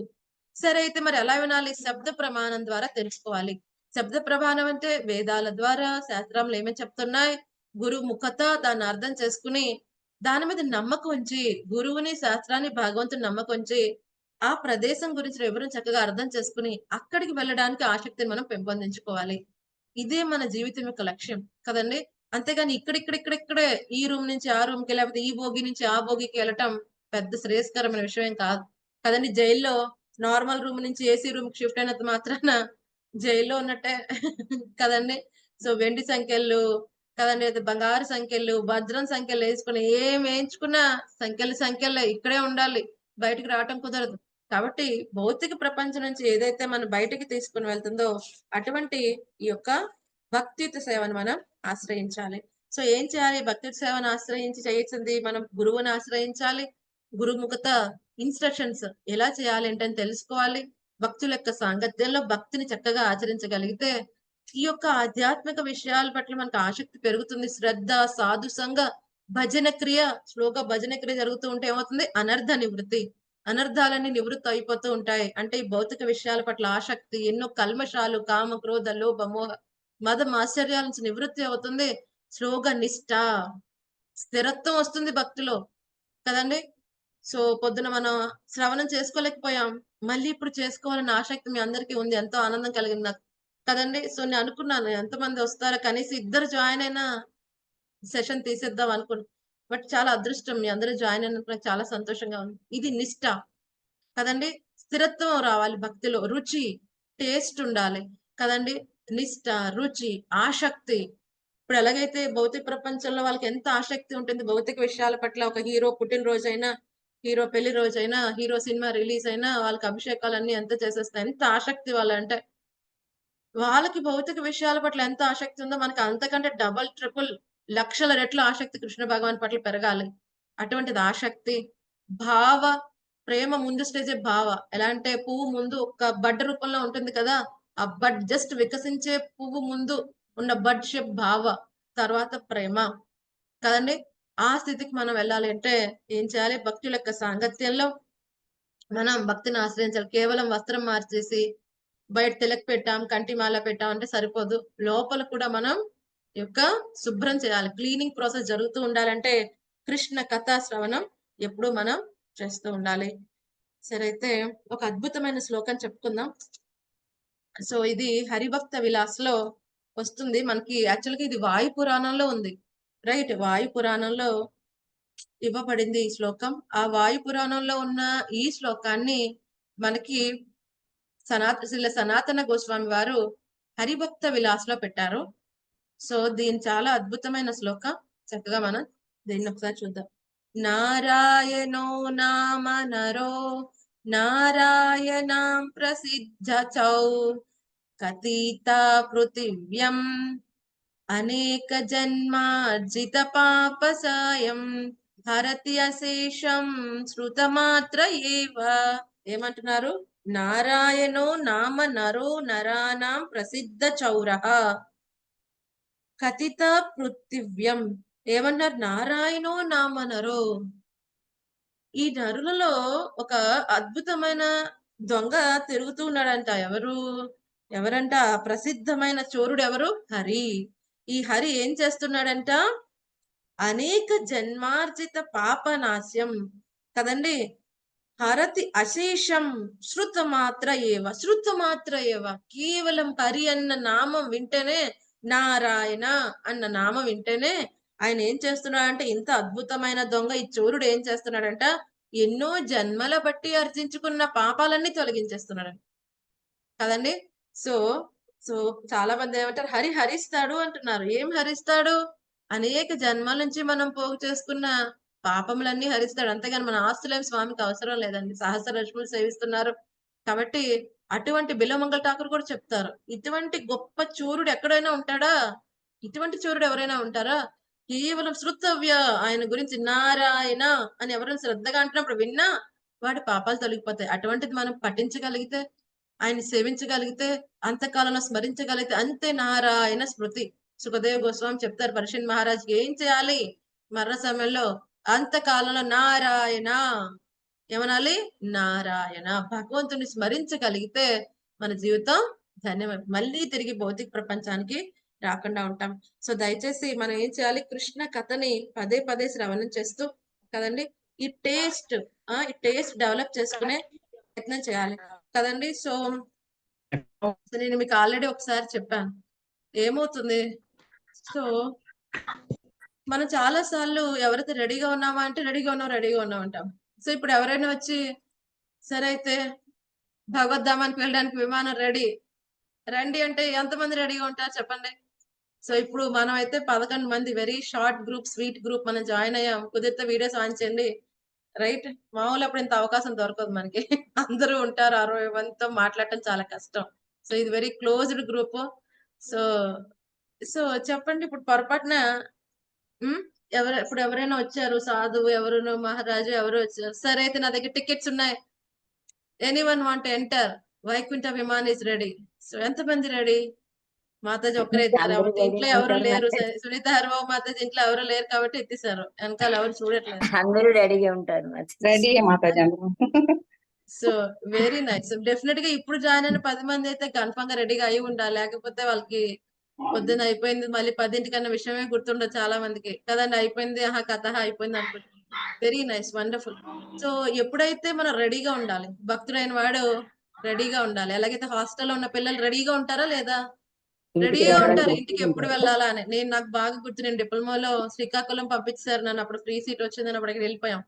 సరే అయితే మరి ఎలా వినాలి? శబ్ద ప్రమాణం ద్వారా తెలుసుకోవాలి. శబ్ద ప్రమాణం అంటే వేదాల ద్వారా శాస్త్రములు ఏమేమి చెప్తున్నాయి, గురువు ముఖత దాన్ని అర్థం చేసుకొని, దాని మీద నమ్మకం ఉంచి, గురువుని, శాస్త్రాన్ని, భగవంతుని నమ్మకం ఉంచి, ఆ ప్రదేశం గురించి వివరం చక్కగా అర్థం చేసుకొని, అక్కడికి వెళ్ళడానికి ఆసక్తిని మనం పెంపొందించుకోవాలి. ఇదే మన జీవితం యొక్క లక్ష్యం కదండీ! అంతేగాని ఇక్కడిక్కడే ఈ రూమ్ నుంచి ఆ రూమ్‌కి లేకపోతే ఈ బోగి నుంచి ఆ బోగికి ఎళ్ళటం పెద్ద శ్రేయస్కరమైన విషయం ఏం కాదు. కదండీ! జైల్‌లో నార్మల్ రూమ్ నుంచి ఏసీ రూమ్‌కి షిఫ్ట్ అయినంత మాత్రాన జైల్‌లో ఉన్నట్టే కదండీ! సో, వెండి సంకెళ్ళు కదండీ! అయితే బంగారు సంకెళ్ళు, వజ్రం సంకెళ్ళేసుకొని ఏమేయించుకున్నా సంకెళ్ళే ఇక్కడే ఉండాలి. బయటికి రావటం కుదరదు. కాబట్టి భౌతిక ప్రపంచం నుంచి ఏదైతే మనం బయటికి తీసుకొని వెళ్తుందో అటువంటి ఈ యొక్క భక్తియుత సేవను మనం ఆశ్రయించాలి. సో, ఏం చేయాలి? భక్తియుత సేవను ఆశ్రయించి చేయాల్సింది మనం గురువుని ఆశ్రయించాలి. గురుముఖత ఇన్‌స్ట్రక్షన్స్ ఎలా చేయాలి ఏంటని తెలుసుకోవాలి. భక్తుల యొక్క సాంగత్యంలో భక్తిని చక్కగా ఆచరించగలిగితే, ఈ యొక్క ఆధ్యాత్మిక విషయాల పట్ల మనకు ఆసక్తి పెరుగుతుంది. శ్రద్ధ, సాధు సంగ, భజన క్రియ, స్లోగా భజన క్రియ జరుగుతూ ఉంటే ఏమవుతుంది? అనర్థ నివృత్తి. అనర్థాలన్నీ నివృత్తి అయిపోతూ ఉంటాయి. అంటే ఈ భౌతిక విషయాల పట్ల ఆసక్తి, ఎన్నో కల్మషాలు, కామ, క్రోధ, లోభ, మోహ, మదం, ఆశ్చర్యాల నుంచి నివృత్తి అవుతుంది. స్లోగా నిష్ఠ, స్థిరత్వం వస్తుంది భక్తిలో. కదండీ! సో, పొద్దున మనం శ్రవణం చేసుకోలేకపోయాం. మళ్ళీ ఇప్పుడు చేసుకోవాలన్న ఆసక్తి మీ అందరికీ ఉంది. ఎంతో ఆనందం కలిగింది నాకు. కదండీ! సో, నేను అనుకున్నాను ఎంతమంది వస్తారో కనీసం ఇద్దరు జాయిన్ అయినా సెషన్ తీసేద్దాం అనుకున్నా. బట్ చాలా అదృష్టం మీ అందరూ జాయిన్ అయినందుకు నాకు చాలా సంతోషంగా ఉంది. ఇది నిష్ఠ. కదండీ! స్థిరత్వం రావాలి భక్తిలో. రుచి, టేస్ట్ ఉండాలి. కదండీ! నిష్ఠ, రుచి, ఆసక్తి. ఇప్పుడు ఎలాగైతే భౌతిక ప్రపంచంలో వాళ్ళకి ఎంత ఆసక్తి ఉంటుంది భౌతిక విషయాల పట్ల ఒక హీరో పుట్టినరోజైనా, హీరో పెళ్లి రోజైనా, హీరో సినిమా రిలీజ్ అయినా వాళ్ళకి అభిషేకాలన్నీ ఎంత చేసేస్తాయి. ఎంత ఆసక్తి వాళ్ళంటే. వాళ్ళకి భౌతిక విషయాల పట్ల ఎంత ఆసక్తి ఉందో మనకు అంతకంటే డబుల్, ట్రిపుల్ లక్షల రెట్ల ఆసక్తి కృష్ణ భగవాన్ పట్ల పెరగాలి. అటువంటిది ఆసక్తి, భావ, ప్రేమ ముందు స్టేజే భావ. ఎలా అంటే పువ్వు ముందు ఒక బడ్ రూపంలో ఉంటుంది కదా! ఆ బడ్ జస్ట్ వికసించే పువ్వు ముందు ఉన్న బడ్ షేప్ భావ. తర్వాత ప్రేమ. కదండీ! ఆ స్థితికి మనం వెళ్ళాలి అంటే ఏం చేయాలి? భక్తుల యొక్క సాంగత్యంలో మనం భక్తిని ఆశ్రయించాలి. కేవలం వస్త్రం మార్చేసి బయట తిలక్ పెట్టాం, కంటి మాల పెట్టాం అంటే సరిపోదు. లోపల కూడా మనం యొక్క శుభ్రం చేయాలి. క్లీనింగ్ ప్రాసెస్ జరుగుతూ ఉండాలంటే కృష్ణ కథా శ్రవణం ఎప్పుడూ మనం చేస్తూ ఉండాలి. సరే అయితే ఒక అద్భుతమైన శ్లోకం చెప్పుకుందాం. సో, ఇది హరిభక్త విలాస్‌లో వస్తుంది. మనకి యాక్చువల్‌గా ఇది వాయు పురాణంలో ఉంది. రైట్. వాయు పురాణంలో ఇవ్వబడింది ఈ శ్లోకం. ఆ వాయు పురాణంలో ఉన్న ఈ శ్లోకాన్ని మనకి శ్రీల సనాతన గోస్వామి వారు హరిభక్త విలాస్‌లో పెట్టారు. సో, దీని చాలా అద్భుతమైన శ్లోకం. చక్కగా మనం దీన్ని ఒకసారి చూద్దాం. నారాయణో నామ నరో నారాయణాం ప్రసిద్ధచౌ కథితా పృథివ్యం అనేక జన్మార్జిత పాపసాయం హరతి అశేషం శృతమాత్ర ఏవ. ఏమంటున్నారు? నారాయణో నామ నరో నరాణాం ప్రసిద్ధ చౌరః కథిత పృథివ్యం. ఏమన్నారు? నారాయణో నామ నరో. ఈ నరులలో ఒక అద్భుతమైన దొంగ తిరుగుతూ ఉన్నాడంట. ఎవరంట? ఆ ప్రసిద్ధమైన చోరుడెవరు? హరి. ఈ హరి ఏం చేస్తున్నాడంట? అనేక జన్మార్జిత పాపనాశ్యం. కదండీ! హరతి అశేషం శృతమాత్ర ఏవ. శృతమాత్ర ఏవ. కేవలం హరి అన్న నామం వింటేనే, నారాయణ అన్న నామం వింటేనే ఆయన ఏం చేస్తున్నాడంటే ఇంత అద్భుతమైన దొంగ ఈ చోరుడు ఏం చేస్తున్నాడంట? ఎన్నో జన్మల బట్టి ఆర్జించుకున్న పాపాలన్నీ తొలగించేస్తున్నాడు కదండి. సో సో చాలా మంది ఏమంటారు, హరిస్తాడు అంటున్నారు. ఏం హరిస్తాడు? అనేక జన్మల నుంచి మనం పోగు చేసుకున్న పాపములన్నీ హరిస్తాడు. అంతేగాని మన ఆస్తులేం స్వామికి అవసరం లేదండి. సహస్ర లక్ష్ములు సేవిస్తున్నారు కాబట్టి అటువంటి బిల్వమంగళ ఠాకూర్ కూడా చెప్తారు. ఇటువంటి గొప్ప చూరుడు ఎక్కడైనా ఉంటాడా? ఇటువంటి చూరుడు ఎవరైనా ఉంటారా? కేవలం శ్రుతవ్య ఆయన గురించి నారాయణ అని ఎవరైనా శ్రద్ధగా అంటున్నప్పుడు విన్నా వాడి పాపాలు తొలగిపోతాయి. అటువంటిది మనం పఠించగలిగితే, ఆయన్ని సేవించగలిగితే, అంతకాలంలో స్మరించగలిగితే అంతే నారాయణ స్మృతి. సుఖదేవ్ గోస్వామి చెప్తారు పరీక్షిత్ మహారాజ్‌కి ఏం చేయాలి? మరణ సమయంలో అంతకాలంలో నారాయణ ఏమనాలి? నారాయణ. భగవంతుని స్మరించగలిగితే మన జీవితం మళ్ళీ తిరిగి భౌతిక ప్రపంచానికి రాకుండా ఉంటాం. సో దయచేసి మనం ఏం చేయాలి? కృష్ణ కథని పదే పదే శ్రవణం చేస్తూ కదండి ఈ టేస్ట్ డెవలప్ చేసుకునే ప్రయత్నం చేయాలి కదండి. సో నేను మీకు ఆల్రెడీ ఒకసారి చెప్పాను. ఏమవుతుంది? సో మనం చాలా సార్లు ఎవరైతే రెడీగా ఉన్నామా అంటే రెడీగా ఉన్నాం అంటాం. సో ఇప్పుడు ఎవరైనా వచ్చి సరే అయితే భగవద్ధామానికి వెళ్ళడానికి విమానం రెడీ రండి అంటే ఎంతమంది రెడీగా ఉంటారు చెప్పండి. సో ఇప్పుడు మనం అయితే 11 మంది very short group sweet group మనం జాయిన్ అయ్యాం. కుదిరితే వీడియోస్ ఆన్ చేయండి. రైట్? మామూలు అప్పుడు ఇంత అవకాశం దొరకదు మనకి. అందరూ ఉంటారు 60 మందితో మాట్లాడటం చాలా కష్టం. సో ఇది very closed group. So so చెప్పండి ఇప్పుడు పొరపాటున ఇప్పుడు ఎవరైనా వచ్చారు సాధువు ఎవరునో మహారాజు ఎవరో వచ్చారు. సరే అయితే నా దగ్గర టికెట్స్ ఉన్నాయి. Anyone want enter Vaikuntha Viman is ready. So ఎంతమంది రెడీ? మాతాజీ ఒక్కరే ఎత్తారు. అందరూ ఇంట్లో రెడీగా ఎవరు ఉంటారు లేరు. మాతాజీ. సునీత హరిబాబు మాతాజీ ఇంట్లో ఎవరు లేరు కాబట్టి ఎత్తేసారు. వెనకాల ఎవరు చూడట్లేదు. అందరూ రెడీగా ఉంటారు మాతాజీ. రెడీ మాతాజీ అందరూ. So very nice. డెఫినెట్ గా ఇప్పుడు జాయిన్ అయిన 10 మంది అయితే కన్ఫర్మ్ గా రెడీగా అయి ఉండాలి. లేకపోతే వాళ్ళకి పొద్దున్న అయిపోయింది మళ్ళీ 10 కన్నా విషయమే గుర్తుండదు చాలా మందికి కదండి. అయిపోయింది కథ అయిపోయింది అనుకుంటుంది. Very nice wonderful. సో ఎప్పుడైతే మనం రెడీగా ఉండాలి, భక్తుడైన వాడు రెడీగా ఉండాలి. ఎలాగైతే హాస్టల్లో ఉన్న పిల్లలు రెడీగా ఉంటారా లేదా? రెడీగా ఉంటారు ఇంటికి ఎప్పుడు వెళ్ళాలా అని. నాకు బాగా గుర్తు, నేను డిప్లొమాలో శ్రీకాకుళం పంపించారు నన్ను. అప్పుడు ఫ్రీ సీట్ వచ్చిందని అప్పటికి వెళ్ళిపోయాం.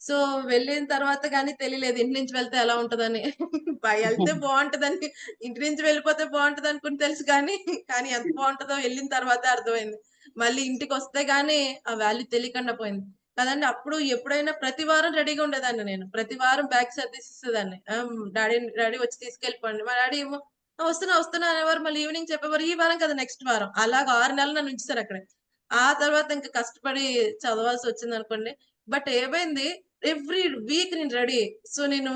సో వెళ్ళిన తర్వాత కానీ తెలియలేదు ఇంటి నుంచి వెళ్తే ఎలా ఉంటదని. వెళ్తే బాగుంటదని, ఇంటి నుంచి వెళ్ళిపోతే బాగుంటది అనుకుని తెలుసు కానీ ఎంత బాగుంటుందో వెళ్ళిన తర్వాత అర్థమైంది. మళ్ళీ ఇంటికి వస్తే గానీ ఆ వాల్యూ తెలియకుండా పోయింది కదండి. అప్పుడు ఎప్పుడైనా ప్రతి వారం రెడీగా ఉండేదాన్ని నేను. ప్రతి వారం బ్యాగ్ సర్దిసేదాన్ని. డాడీ వచ్చి తీసుకెళ్ళిపోండి. మా డాడీ ఏమో వస్తున్నా అనేవారు. మళ్ళీ ఈవినింగ్ చెప్పేవారు ఈ వారం కదా నెక్స్ట్ వారం. అలాగా 6 నెలలు నన్ను ఉంచుతారు అక్కడ. ఆ తర్వాత ఇంకా కష్టపడి చదవాల్సి వచ్చింది అనుకోండి. బట్ ఏమైంది, ఎవ్రీ వీక్ నేను రెడీ. సో నేను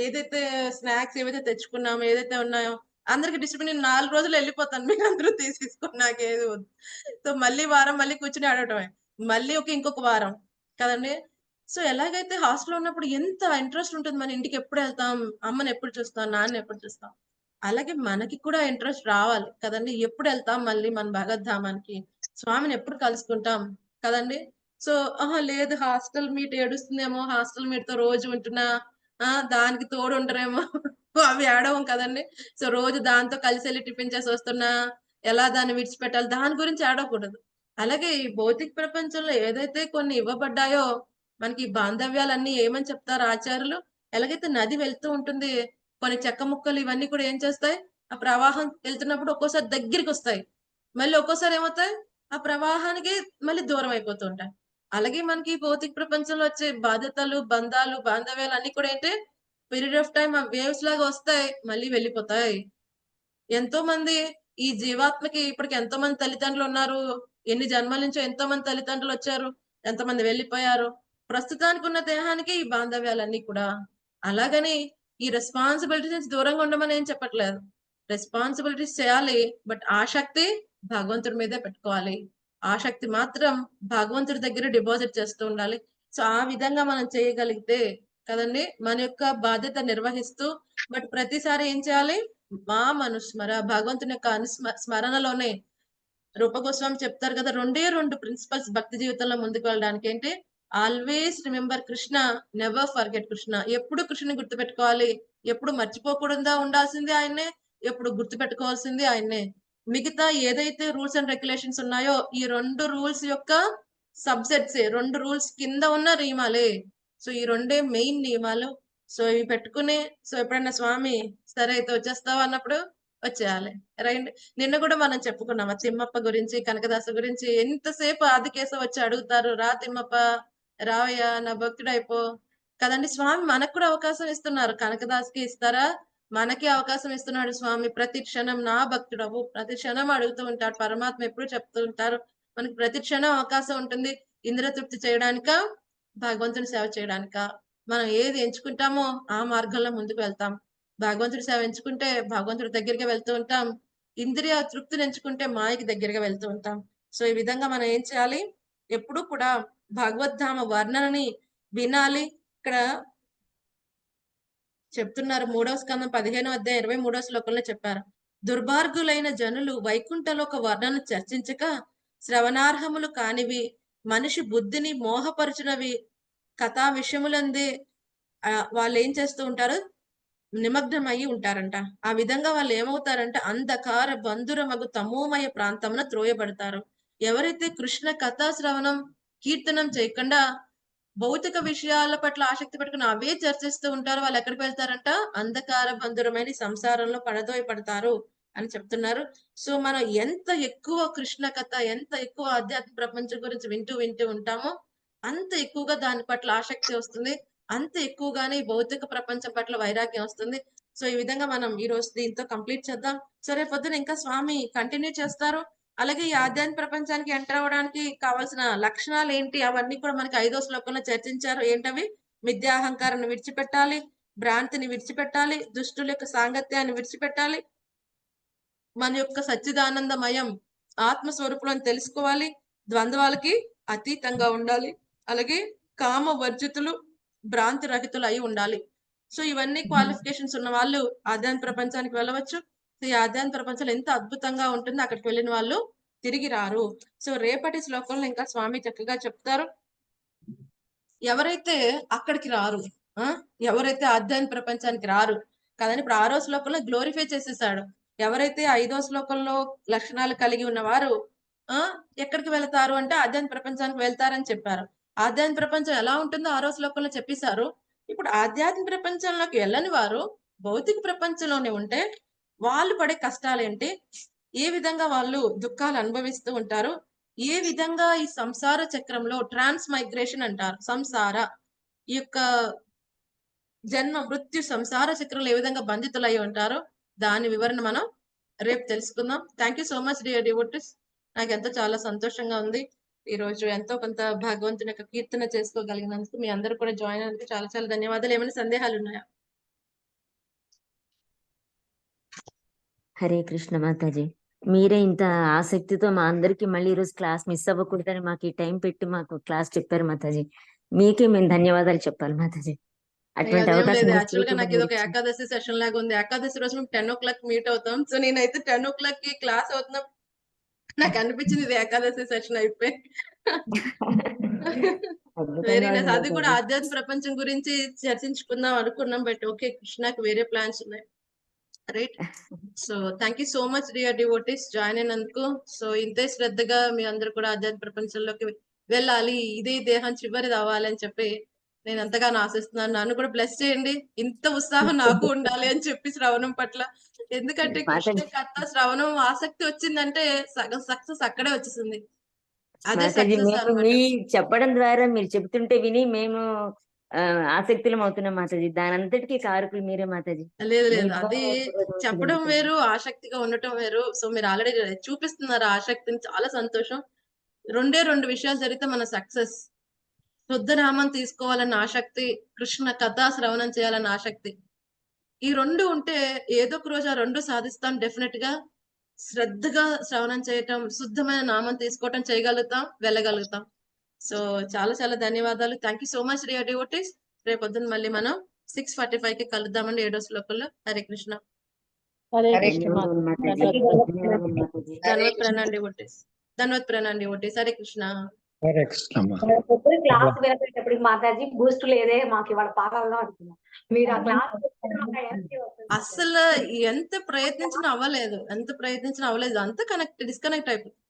ఏదైతే స్నాక్స్ ఏవైతే తెచ్చుకున్నామో ఏదైతే ఉన్నాయో అందరికి డిస్ట్రిబ్యూట్, నేను 4 రోజులు వెళ్ళిపోతాను. మీరు అందరూ తీసేసుకోండి నాకేది వద్దు. సో మళ్ళీ వారం మళ్ళీ కూర్చుని ఆడటమే. మళ్ళీ ఇంకొక వారం కదండి. సో ఎలాగైతే హాస్టల్లో ఉన్నప్పుడు ఎంత ఇంట్రెస్ట్ ఉంటుంది, మన ఇంటికి ఎప్పుడు వెళ్తాం, అమ్మని ఎప్పుడు చూస్తాం, నాన్న ఎప్పుడు చూస్తాం, అలాగే మనకి కూడా ఇంట్రెస్ట్ రావాలి కదండి. ఎప్పుడు వెళ్తాం మళ్ళీ మన భగవద్ధామానికి, స్వామిని ఎప్పుడు కలుసుకుంటాం కదండి. సో లేదు హాస్టల్ మీట్ ఏడుస్తుందేమో, హాస్టల్ మీట్ తో రోజు ఉంటున్నా దానికి తోడు ఉండరేమో అవి ఏడవం కదండి. సో రోజు దాంతో కలిసి వెళ్ళి టిఫిన్ చేసి వస్తున్నా ఎలా దాన్ని విడిచిపెట్టాలి దాని గురించి ఆడకూడదు. అలాగే ఈ భౌతిక ప్రపంచంలో ఏదైతే కొన్ని ఇవ్వబడ్డాయో మనకి బాంధవ్యాలన్నీ ఏమని చెప్తారు ఆచార్యులు? ఎలాగైతే నది వెళ్తూ ఉంటుంది, కొన్ని చెక్క ముక్కలు ఇవన్నీ కూడా ఏం చేస్తాయి, ఆ ప్రవాహం వెళ్తున్నప్పుడు ఒక్కోసారి దగ్గరికి వస్తాయి, మళ్ళీ ఒక్కోసారి ఏమవుతాయి ఆ ప్రవాహానికి మళ్ళీ దూరం అయిపోతూ ఉంటాయి. అలాగే మనకి భౌతిక ప్రపంచంలో వచ్చే బాధ్యతలు బంధాలు బాంధవ్యాలు అన్ని కూడా ఏంటి, పీరియడ్ ఆఫ్ టైం ఆ వేవ్స్ లాగా వస్తాయి మళ్ళీ వెళ్ళిపోతాయి. ఎంతో మంది ఈ జీవాత్మకి ఇప్పటికి ఎంతో మంది తల్లిదండ్రులు ఉన్నారు. ఎన్ని జన్మల నుంచో ఎంతో మంది తల్లిదండ్రులు వచ్చారు, ఎంతమంది వెళ్ళిపోయారు. ప్రస్తుతానికి ఉన్న దేహానికి ఈ బాంధవ్యాలన్నీ కూడా. అలాగని ఈ రెస్పాన్సిబిలిటీస్ దూరంగా ఉండమని ఏం చెప్పట్లేదు. రెస్పాన్సిబిలిటీస్ చేయాలి. బట్ ఆసక్తి భగవంతుడి మీదే పెట్టుకోవాలి. ఆసక్తి మాత్రం భగవంతుడి దగ్గర డిపాజిట్ చేస్తూ ఉండాలి. సో ఆ విధంగా మనం చేయగలిగితే కదండి మన యొక్క బాధ్యత నిర్వహిస్తూ, బట్ ప్రతిసారి ఏం చేయాలి, మా మనుస్మర భగవంతుని యొక్క స్మరణలోనే రూప గోస్వామి చెప్తారు కదా, 2 ప్రిన్సిపల్స్ భక్తి జీవితంలో ముందుకు వెళ్ళడానికి. ఏంటి? Always remember Krishna, never forget Krishna. ఎప్పుడు కృష్ణుని గుర్తుపెట్టుకోవాలి. ఎప్పుడు మర్చిపోకూడదా ఉండాల్సింది ఆయన్నే, ఎప్పుడు గుర్తుపెట్టుకోవాల్సింది ఆయన్నే. మిగతా ఏదైతే రూల్స్ అండ్ రెగ్యులేషన్స్ ఉన్నాయో ఈ 2 రూల్స్ యొక్క సబ్సెట్సే, 2 రూల్స్ కింద ఉన్న నియమాలే. సో ఈ రెండే మెయిన్ నియమాలు. సో ఇవి పెట్టుకుని, సో ఎప్పుడైనా స్వామి సరే అయితే వచ్చేస్తావా అన్నప్పుడు వచ్చేయాలి. రైట్. నిన్న కూడా మనం చెప్పుకున్నాం ఆ తిమ్మప్ప గురించి, కనకదాస గురించి. ఎంతసేపు ఆదికేశవ వచ్చి అడుగుతారు, రా తిమ్మప్ప, రావయ్యా నా భక్తుడైపో కదండి. స్వామి మనకు కూడా అవకాశం ఇస్తున్నారు. కనకదాస్కి ఇస్తారా, మనకి అవకాశం ఇస్తున్నాడు స్వామి. ప్రతి క్షణం నా భక్తుడవు, ప్రతి క్షణం అడుగుతూ ఉంటాడు. పరమాత్మ ఎప్పుడు చెప్తూ ఉంటారు, మనకి ప్రతి క్షణం అవకాశం ఉంటుంది. ఇంద్రతృప్తి చేయడానిక, భగవంతుని సేవ చేయడానిక, మనం ఏది ఎంచుకుంటామో ఆ మార్గంలో ముందుకు వెళ్తాం. భగవంతుడి సేవ ఎంచుకుంటే భగవంతుడి దగ్గరికి వెళ్తూ ఉంటాం. ఇంద్రియ తృప్తిని ఎంచుకుంటే మాయకి దగ్గరగా వెళ్తూ ఉంటాం. సో ఈ విధంగా మనం ఏం చేయాలి, ఎప్పుడూ కూడా భగవద్ధామ వర్ణనని వినాలి. ఇక్కడ చెప్తున్నారు 3వ స్కందం 15వ అధ్యాయం 23వ శ్లోకంలో చెప్పారు. దుర్మార్గులైన జనులు వైకుంఠలోక వర్ణన చర్చించక శ్రవణార్హములు కానివి, మనిషి బుద్ధిని మోహపరచునవి కథా విషయములందే వాళ్ళు ఏం చేస్తూ ఉంటారు, నిమగ్నమయ్యి ఉంటారంట. ఆ విధంగా వాళ్ళు ఏమవుతారంటే అంధకార బంధురమగు తమోమయ ప్రాంతమున త్రోయబడతారు. ఎవరైతే కృష్ణ కథా శ్రవణం కీర్తనం చేయకుండా భౌతిక విషయాల పట్ల ఆసక్తి పెట్టుకుని అవే చర్చిస్తూ ఉంటారు, వాళ్ళు ఎక్కడికి వెళ్తారంట, అంధకార బంధురమైన సంసారంలో పడతారు అని చెప్తున్నారు. సో మనం ఎంత ఎక్కువ కృష్ణ కథ, ఎంత ఎక్కువ ఆధ్యాత్మిక ప్రపంచం గురించి వింటూ ఉంటామో అంత ఎక్కువగా దాని పట్ల ఆసక్తి వస్తుంది, అంత ఎక్కువగానే ఈ భౌతిక ప్రపంచం పట్ల వైరాగ్యం వస్తుంది. సో ఈ విధంగా మనం ఈ రోజు దీంతో కంప్లీట్ చేద్దాం. సరే పొద్దున ఇంకా స్వామి కంటిన్యూ చేస్తారు. అలాగే ఈ ఆధ్యాత్మిక ప్రపంచానికి ఎంటర్ అవ్వడానికి కావాల్సిన లక్షణాలు ఏంటి, అవన్నీ కూడా మనకి 5వ శ్లోకంలో చర్చించారు. ఏంటవి, మిథ్యాహంకారాన్ని విడిచిపెట్టాలి, భ్రాంతిని విడిచిపెట్టాలి, దుష్టుల యొక్క సాంగత్యాన్ని విడిచిపెట్టాలి, మన యొక్క సచ్చిదానందమయం ఆత్మస్వరూపులను తెలుసుకోవాలి, ద్వంద్వాలకి అతీతంగా ఉండాలి, అలాగే కామ వర్జితులు భ్రాంతి రహితులు అయి ఉండాలి. సో ఇవన్నీ క్వాలిఫికేషన్స్ ఉన్న వాళ్ళు ఆధ్యాత్మిక ప్రపంచానికి వెళ్ళవచ్చు. ఈ ఆధ్యాత్మిక ప్రపంచంలో ఎంత అద్భుతంగా ఉంటుంది, అక్కడికి వెళ్ళిన వాళ్ళు తిరిగి రారు. సో రేపటి శ్లోకంలో ఇంకా స్వామి చక్కగా చెప్తారు. ఎవరైతే అక్కడికి రారు, ఎవరైతే ఆధ్యాత్మిక ప్రపంచానికి రారు కదండి. ఇప్పుడు 6వ శ్లోకంలో గ్లోరిఫై చేసేసాడు. ఎవరైతే 5వ శ్లోకంలో లక్షణాలు కలిగి ఉన్నవారు ఎక్కడికి వెళ్తారు అంటే ఆధ్యాత్మిక ప్రపంచానికి వెళ్తారని చెప్పారు. ఆధ్యాత్మిక ప్రపంచం ఎలా ఉంటుందో 6వ శ్లోకంలో చెప్పేశారు. ఇప్పుడు ఆధ్యాత్మిక ప్రపంచంలోకి వెళ్ళని వారు భౌతిక ప్రపంచంలోనే ఉంటే వాళ్ళు పడే కష్టాలేంటి, ఏ విధంగా వాళ్ళు దుఃఖాలు అనుభవిస్తూ ఉంటారు, ఏ విధంగా ఈ సంసార చక్రంలో ట్రాన్స్ మైగ్రేషన్ అంటారు, సంసార ఈ యొక్క జన్మ మృత్యు సంసార చక్రంలో ఏ విధంగా బంధితులై ఉంటారో దాని వివరణ మనం రేపు తెలుసుకుందాం. Thank you so much dear devotees. నాకు ఎంతో చాలా సంతోషంగా ఉంది. ఈ రోజు ఎంతో కొంత భగవంతుని యొక్క కీర్తన చేసుకోగలిగినందుకు, మీ అందరూ కూడా జాయిన్ అయినందుకు చాలా చాలా ధన్యవాదాలు. ఏమైనా సందేహాలు ఉన్నాయా? హరే కృష్ణ మాతాజీ, మీరే ఇంత ఆసక్తితో మా అందరికి మళ్ళీ ఈరోజు క్లాస్ మిస్ అవ్వకూడదని మాకు ఈ టైం పెట్టి మాకు క్లాస్ చెప్పారు మాతాజీ. మీకే మేము ధన్యవాదాలు చెప్పాలి మాతాజీ. అటువంటి అవకాశం యాక్చువల్ గా నాకు ఇది ఒక ఏకాదశి సెషన్ లాగా ఉంది. ఏకాదశి రోజు మేము 10 o'clock మీట్ అవుతాం. సో నేనైతే 10 o'clock కి క్లాస్ అవుతున్నా, నాకు అనిపించింది ఇది ఏకాదశి సెషన్ అయిపోయి. Very nice. అది కూడా ఆధ్యాత్మిక ప్రపంచం గురించి చర్చించుకుందాం అనుకున్నాం, బట్ ఓకే కృష్ణకి వేరే ప్లాన్స్ ఉన్నాయి. Right. So thank you so much dear devotees join అయినందుకు. సో ఇంతే శ్రద్ధగా మీ అందరూ కూడా ఆధ్యాత్మిక ప్రపంచంలోకి వెళ్ళాలి, ఇదే దేహం చివరిది అవ్వాలని చెప్పి నేను ఎంతగానో ఆశిస్తున్నాను. నన్ను కూడా బ్లెస్ చేయండి, ఇంత ఉత్సాహం నాకు ఉండాలి అని చెప్పి శ్రవణం పట్ల. ఎందుకంటే కృష్ణ కథ శ్రవణం ఆసక్తి వచ్చిందంటే సగం సక్సెస్ అక్కడే వచ్చేసింది. అదే సక్సెస్ అన్నమాట. చెప్పడం ద్వారా మీరు చెప్తుంటే విని మేము ఆసక్తులం అవుతున్నాం మాతాజీ. దాని అంతటికీ కారకులు మీరే మాతాజీ. లేదు అది చెప్పడం వేరు, ఆసక్తిగా ఉండటం వేరు. సో మీరు ఆల్రెడీ చూపిస్తున్నారు ఆసక్తిని, చాలా సంతోషం. రెండు విషయాలు జరిగితే మన సక్సెస్. శుద్ధనామం తీసుకోవాలన్న ఆసక్తి, కృష్ణ కథా శ్రవణం చేయాలన్న ఆసక్తి, ఈ రెండు ఉంటే ఏదో ఒక రోజు ఆ రెండు సాధిస్తాం డెఫినెట్ గా. శ్రద్ధగా శ్రవణం చేయటం, శుద్ధమైన నామం తీసుకోవటం చేయగలుగుతాం, వెళ్ళగలుగుతాం. సో చాలా చాలా ధన్యవాదాలు. Thank you so much dear devotees. రేపొద్దున మళ్ళీ మనం 6:45 కి కలుద్దామండి 7వ శ్లోకంలో. హరే కృష్ణ. ధన్వత్ ప్రణాం డివోటీస్. ధన్వత్ ప్రణాం డివోటీస్. హరే కృష్ణ. క్లాస్ వినేటప్పటికి మాతాజీ బూస్ట్ లేదే మాకు ఇవాళ పారాల్లో అనుకున్నాం. మీరు ఆ క్లాస్ అసలు ఎంత ప్రయత్నించినా అవ్వలేదు, అంత కనెక్ట్ డిస్కనెక్ట్ అయిపోతుంది.